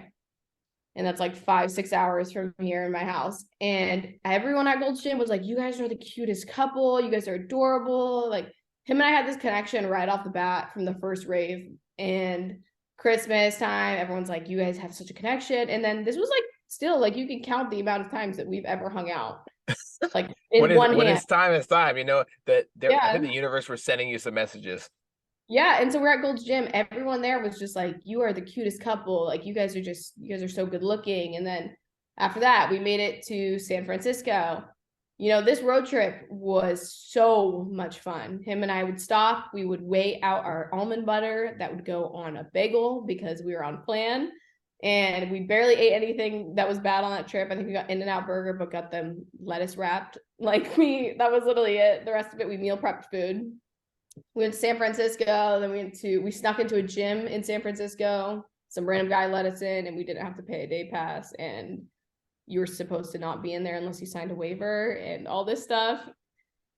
And that's like 5-6 hours from here in my house. And everyone at Gold's Gym was like, you guys are the cutest couple. You guys are adorable. Like, him and I had this connection right off the bat from the first rave. And Christmas time, everyone's like, you guys have such a connection. And then this was like, still, like, you can count the amount of times that we've ever hung out. Like, when it's time, you know, that I think the universe was sending you some messages. Yeah. And so we're at Gold's Gym. Everyone there was just like, you are the cutest couple. Like, you guys are so good looking. And then after that, we made it to San Francisco. You know, this road trip was so much fun. Him and I would stop. We would weigh out our almond butter that would go on a bagel because we were on plan. And we barely ate anything that was bad on that trip. I think we got In-N-Out Burger, but got them lettuce wrapped. Like, that was literally it. The rest of it, we meal prepped food. We went to San Francisco. Then we snuck into a gym in San Francisco. Some random guy let us in, and we didn't have to pay a day pass. And you were supposed to not be in there unless you signed a waiver and all this stuff.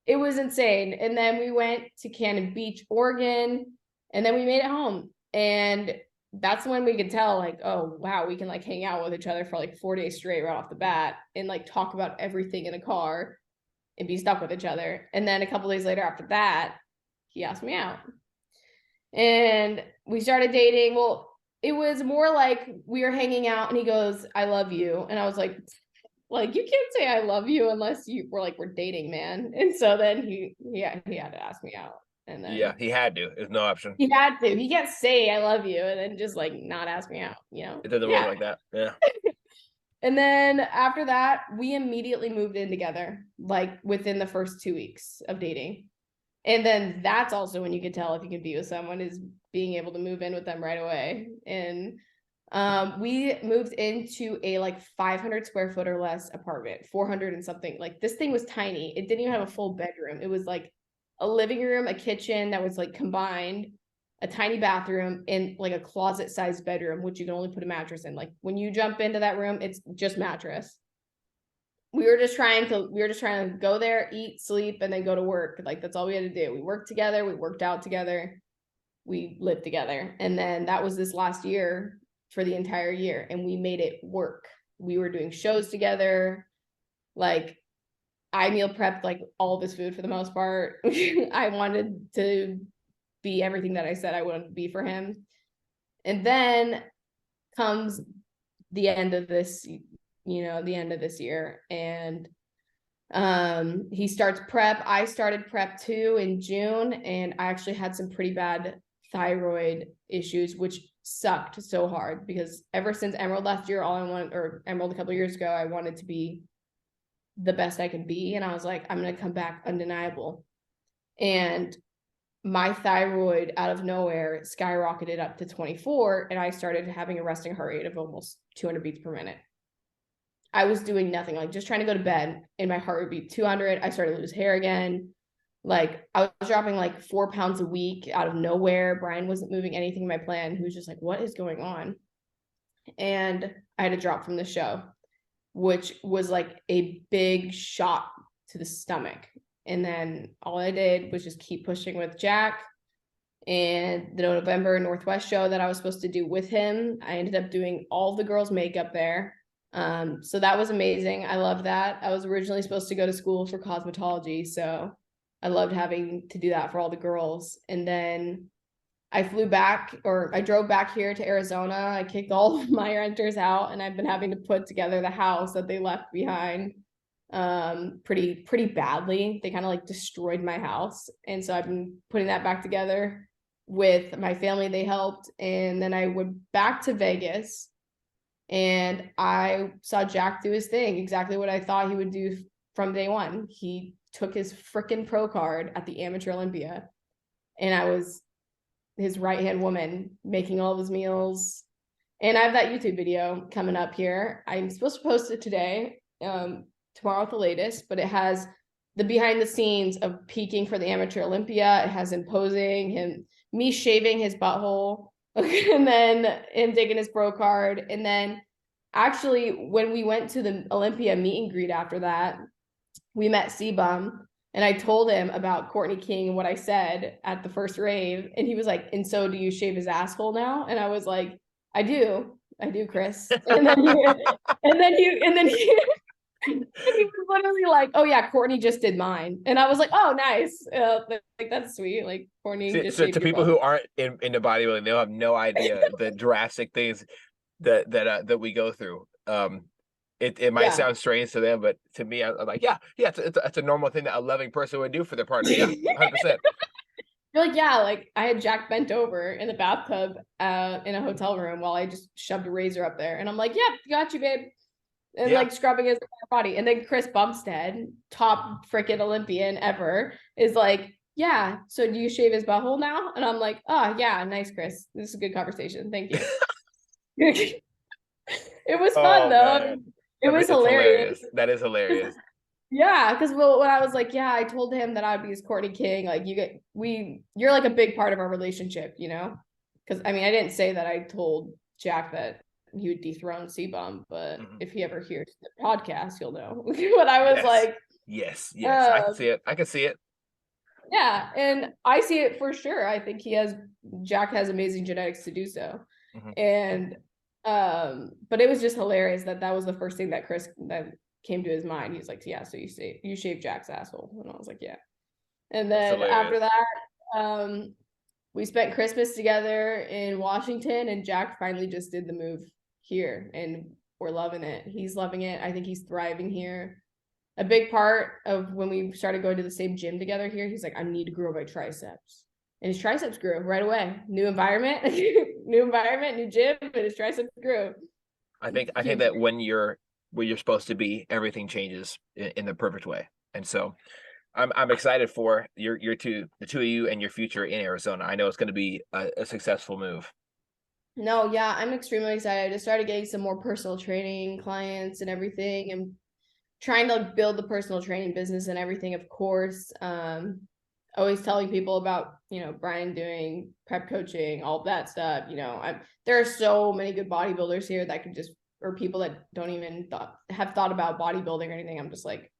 It was insane. And then we went to Cannon Beach, Oregon, and then we made it home. And that's when we could tell, like, oh, wow, we can like hang out with each other for like 4 days straight right off the bat and like talk about everything in a car and be stuck with each other. And then a couple days later after that, he asked me out. And we started dating. Well, it was more like we were hanging out and he goes, I love you. And I was like, you can't say I love you unless we're dating, man. And so then he had to ask me out. And then Yeah, he had to. There's no option. he had to. He can't say I love you and then just like not ask me out, you know? It doesn't work like that. Yeah. And then after that, we immediately moved in together, like within the first 2 weeks of dating. And then that's also when you can tell if you can be with someone, is being able to move in with them right away. And we moved into a like 500 square foot or less apartment, 400 and something. Like this thing was tiny. It didn't even have a full bedroom. It was like a living room, a kitchen that was like combined, a tiny bathroom, and like a closet sized bedroom, which you can only put a mattress in. Like when you jump into that room, it's just mattress. We were just trying to go there, eat, sleep, and then go to work. Like that's all we had to do. We worked together, we worked out together, we lived together. And then that was this last year, for the entire year, and we made it work. We were doing shows together. Like I meal prepped like all of his food for the most part. I wanted to be everything that I said I wanted to be for him. And then comes the end of this, the end of this year, and he starts prep. I started prep too in June, and I actually had some pretty bad thyroid issues, which sucked so hard because ever since Emerald last year, Emerald a couple of years ago, I wanted to be the best I could be. And I was like, I'm going to come back undeniable. And my thyroid out of nowhere skyrocketed up to 24. And I started having a resting heart rate of almost 200 beats per minute. I was doing nothing, like just trying to go to bed, and my heart would be 200. I started to lose hair again. Like I was dropping like 4 pounds a week out of nowhere. Brian wasn't moving anything in my plan. He was just like, what is going on? And I had to drop from the show, which was like a big shot to the stomach. And then all I did was just keep pushing with Jack. And the November Northwest show that I was supposed to do with him, I ended up doing all the girls' makeup there. So that was amazing. I love that. I was originally supposed to go to school for cosmetology, so I loved having to do that for all the girls. And then I drove back here to Arizona. I kicked all of my renters out, and I've been having to put together the house that they left behind pretty badly. They kind of like destroyed my house. And so I've been putting that back together with my family. They helped. And then I went back to Vegas, and I saw Jack do his thing, exactly what I thought he would do from day one. He took his freaking pro card at the Amateur Olympia, and I was his right-hand woman, making all of his meals. And I have that YouTube video coming up here. I'm supposed to post it today, tomorrow at the latest, but it has the behind the scenes of peaking for the Amateur Olympia. It has him posing, me shaving his butthole, and then him taking his pro card. And then actually when we went to the Olympia meet and greet after that, we met C-Bum, and I told him about Courtney King and what I said at the first rave. And he was like, and so do you shave his asshole now? And I was like, I do, Chris. And then he was literally like, oh yeah, Courtney just did mine. And I was like, oh, nice. Like that's sweet. Like Courtney just So to people who aren't into bodybuilding, they'll have no idea the drastic things that we go through. It might sound strange to them, but to me, I'm like, it's a normal thing that a loving person would do for their partner. Yeah, 100%. You're like, yeah, like I had Jack bent over in the bathtub in a hotel room while I just shoved a razor up there. And I'm like, yeah, got you, babe. And like scrubbing his body. And then Chris Bumstead, top freaking Olympian ever, is like, yeah, so do you shave his butthole now? And I'm like, oh yeah, nice, Chris. This is a good conversation. Thank you. It was fun though. Man. It was hilarious. That is hilarious. Yeah, because when I was like, yeah, I told him that I'd be his Courtney King. Like you're like a big part of our relationship, you know? Because I mean, I didn't say that I told Jack that he would dethrone C-Bum, but if he ever hears the podcast, he'll know. But I was like, yes, I can see it. I can see it. Yeah, and I see it for sure. I think Jack has amazing genetics to do so. And but it was just hilarious that was the first thing that came to his mind. He's like, yeah, so you shave Jack's asshole. And I was like, yeah. And then after that, we spent Christmas together in Washington, and Jack finally just did the move here, and we're loving it. He's loving it. I think he's thriving here. a big part of when we started going to the same gym together here, he's like, I need to grow my triceps. And his triceps grew right away. New environment, new gym, and his triceps grew. I think that when you're where you're supposed to be, everything changes in the perfect way. And so I'm excited for the two of you and your future in Arizona. I know it's going to be a successful move. No, yeah, I'm extremely excited. I just started getting some more personal training clients and everything, and trying to build the personal training business and everything, of course. Always telling people about, Brian doing prep coaching, all of that stuff. There are so many good bodybuilders here that could or people that don't even have thought about bodybuilding or anything. I'm just like,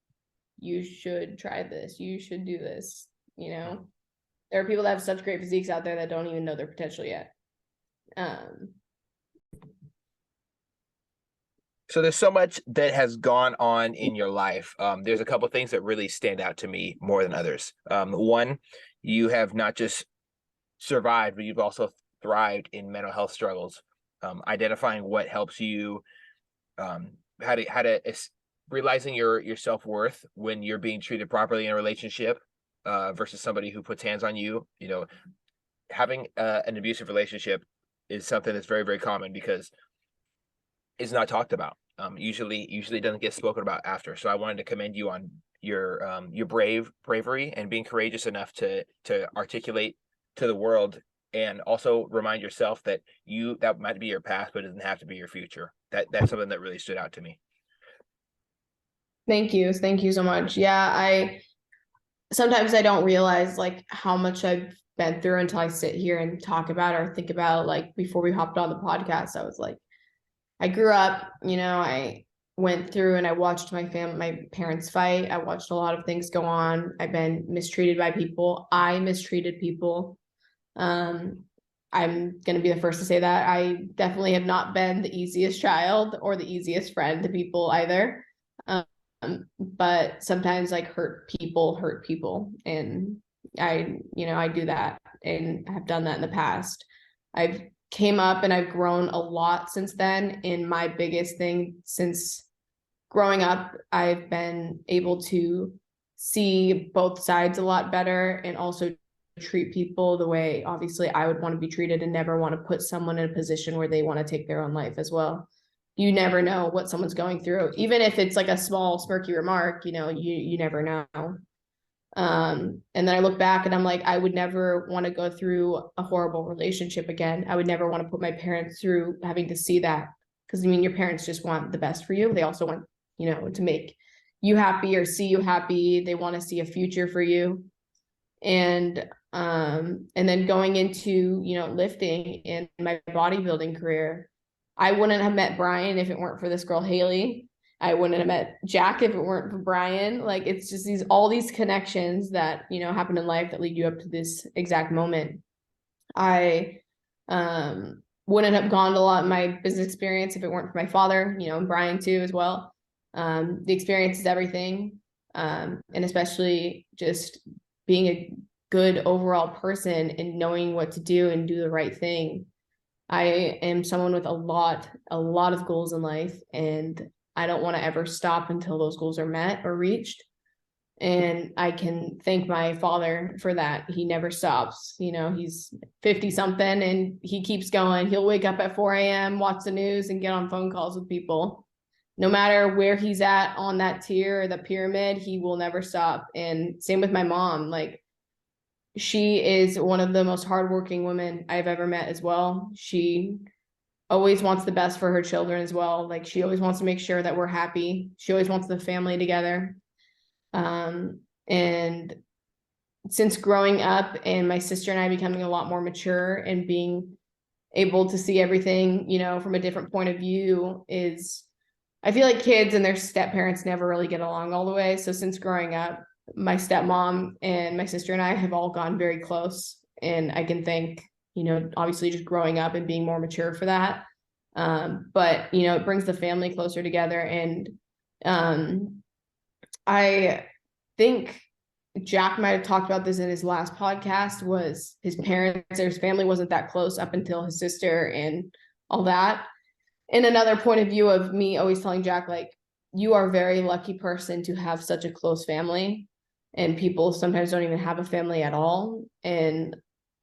you should try this. You should do this. There are people that have such great physiques out there that don't even know their potential yet. So there's so much that has gone on in your life. There's a couple of things that really stand out to me more than others. One, you have not just survived, but you've also thrived in mental health struggles. Identifying what helps you, how to realizing your self-worth when you're being treated properly in a relationship, versus somebody who puts hands on you. Having an abusive relationship is something that's very, very common because it's not talked about. Usually doesn't get spoken about after. So I wanted to commend you on your bravery and being courageous enough to articulate to the world, and also remind yourself that that might be your past, but it doesn't have to be your future. That's something that really stood out to me. Thank you so much. Yeah, sometimes I don't realize like how much I've been through until I sit here and talk about it or think about it. Like before we hopped on the podcast, I was like, I grew up, I went through and I watched my parents fight. I watched a lot of things go on. I've been mistreated by people. I mistreated people. I'm going to be the first to say that I definitely have not been the easiest child or the easiest friend to people either. But sometimes like hurt people. And I do that, and have done that in the past. I've came up and I've grown a lot since then. And my biggest thing since growing up, I've been able to see both sides a lot better, and also treat people the way obviously I would want to be treated, and never want to put someone in a position where they want to take their own life as well. You never know what someone's going through, even if it's like a small smirky remark, you never know. And then I look back and I'm like, I would never want to go through a horrible relationship again. I would never want to put my parents through having to see that, because your parents just want the best for you. They also want, to make you happy or see you happy. They want to see a future for you. And then going into, lifting and my bodybuilding career, I wouldn't have met Brian if it weren't for this girl, Haley. I wouldn't have met Jack if it weren't for Brian. Like, it's just all these connections that, happen in life that lead you up to this exact moment. I wouldn't have gone to a lot of my business experience if it weren't for my father, and Brian too as well. The experience is everything. And especially just being a good overall person and knowing what to do and do the right thing. I am someone with a lot of goals in life, and I don't want to ever stop until those goals are met or reached. And I can thank my father for that. He never stops. He's 50 something and he keeps going. He'll wake up at 4 a.m., watch the news, and get on phone calls with people. No matter where he's at on that tier or the pyramid, he will never stop. And same with my mom. Like, she is one of the most hardworking women I've ever met as well. She always wants the best for her children as well. Like, she always wants to make sure that we're happy. She always wants the family together. And since growing up and my sister and I becoming a lot more mature and being able to see everything, from a different point of view, I feel like kids and their step parents never really get along all the way. So since growing up, my stepmom and my sister and I have all gone very close, and I can thank, obviously just growing up and being more mature for that. But it brings the family closer together. And I think Jack might have talked about this in his last podcast, was his parents or his family wasn't that close up until his sister and all that. And another point of view of me always telling Jack, like, you are a very lucky person to have such a close family, and people sometimes don't even have a family at all. And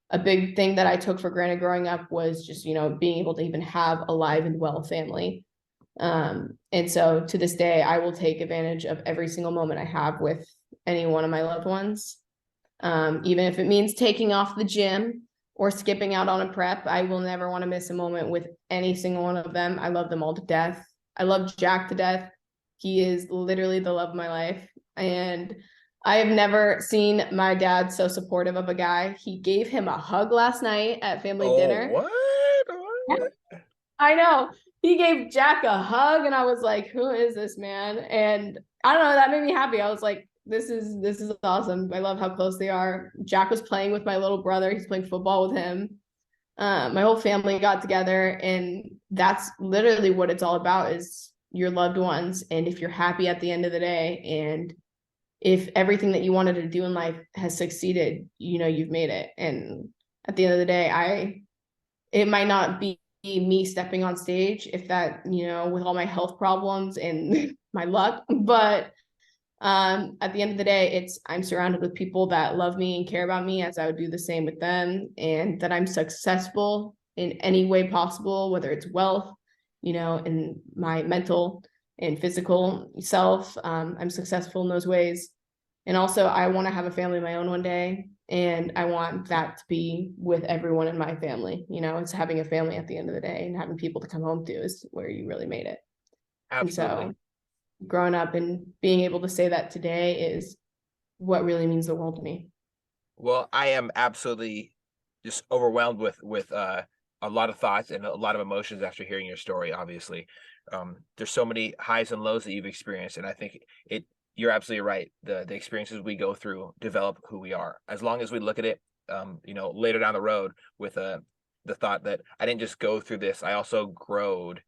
a big thing that I took for granted growing up was just, being able to even have a live and well family. And so to this day, I will take advantage of every single moment I have with any one of my loved ones. Even if it means taking off the gym or skipping out on a prep, I will never want to miss a moment with any single one of them. I love them all to death. I love Jack to death. He is literally the love of my life. And I have never seen my dad so supportive of a guy. He gave him a hug last night at family dinner. What? I know. He gave Jack a hug, and I was like, who is this man? And I don't know, that made me happy. I was like, this is awesome. I love how close they are. Jack was playing with my little brother. He's playing football with him. My whole family got together, and that's literally what it's all about, is your loved ones. And if you're happy at the end of the day, and if everything that you wanted to do in life has succeeded, you've made it. And at the end of the day, it might not be me stepping on stage, if that, with all my health problems and my luck, but at the end of the day, I'm surrounded with people that love me and care about me, as I would do the same with them, and that I'm successful in any way possible, whether it's wealth, in my mental and physical self. I'm successful in those ways. And also, I want to have a family of my own one day, and I want that to be with everyone in my family. It's having a family at the end of the day, and having people to come home to is where you really made it. Absolutely. And so growing up and being able to say that today is what really means the world to me. Well, I am absolutely just overwhelmed with a lot of thoughts and a lot of emotions after hearing your story. Obviously, there's so many highs and lows that you've experienced, and I think you're absolutely right. The experiences we go through develop who we are. As long as we look at it, later down the road with the thought that I didn't just go through this, I also growed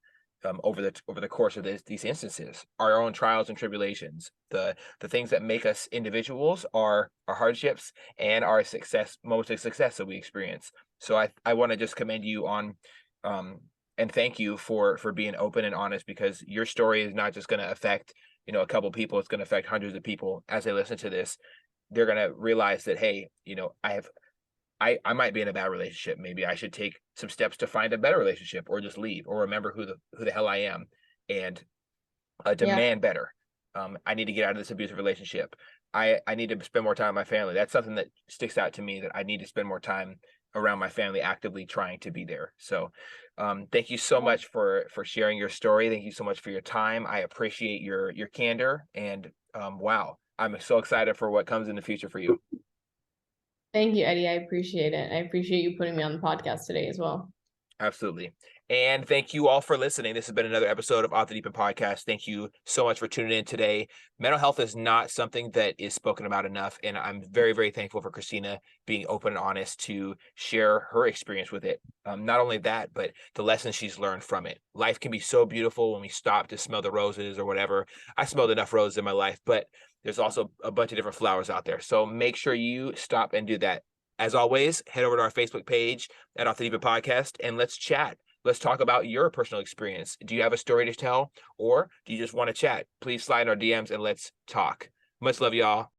over the course of these instances. Our own trials and tribulations, the things that make us individuals are our hardships and our moments of success that we experience. So I want to just commend you on and thank you for being open and honest, because your story is not just going to affect a couple people. It's going to affect hundreds of people. As they listen to this, they're going to realize that, hey, I might be in a bad relationship. Maybe I should take some steps to find a better relationship, or just leave, or remember who the hell I am, and demand better. I need to get out of this abusive relationship. I need to spend more time with my family. That's something that sticks out to me, that I need to spend more time around my family, actively trying to be there. So thank you so much for sharing your story. Thank you so much for your time. I appreciate your candor, and wow, I'm so excited for what comes in the future for you. Thank you, Eddie. I appreciate it. I appreciate you putting me on the podcast today as well. Absolutely. And thank you all for listening. This has been another episode of Off the Deep End Podcast. Thank you so much for tuning in today. Mental health is not something that is spoken about enough, and I'm very, very thankful for Kristina being open and honest to share her experience with it. Not only that, but the lessons she's learned from it. Life can be so beautiful when we stop to smell the roses or whatever. I smelled enough roses in my life, but there's also a bunch of different flowers out there. So make sure you stop and do that. As always, head over to our Facebook page at Off the Deep End Podcast, and let's chat. Let's talk about your personal experience. Do you have a story to tell, or do you just want to chat? Please slide in our DMs and let's talk. Much love, y'all.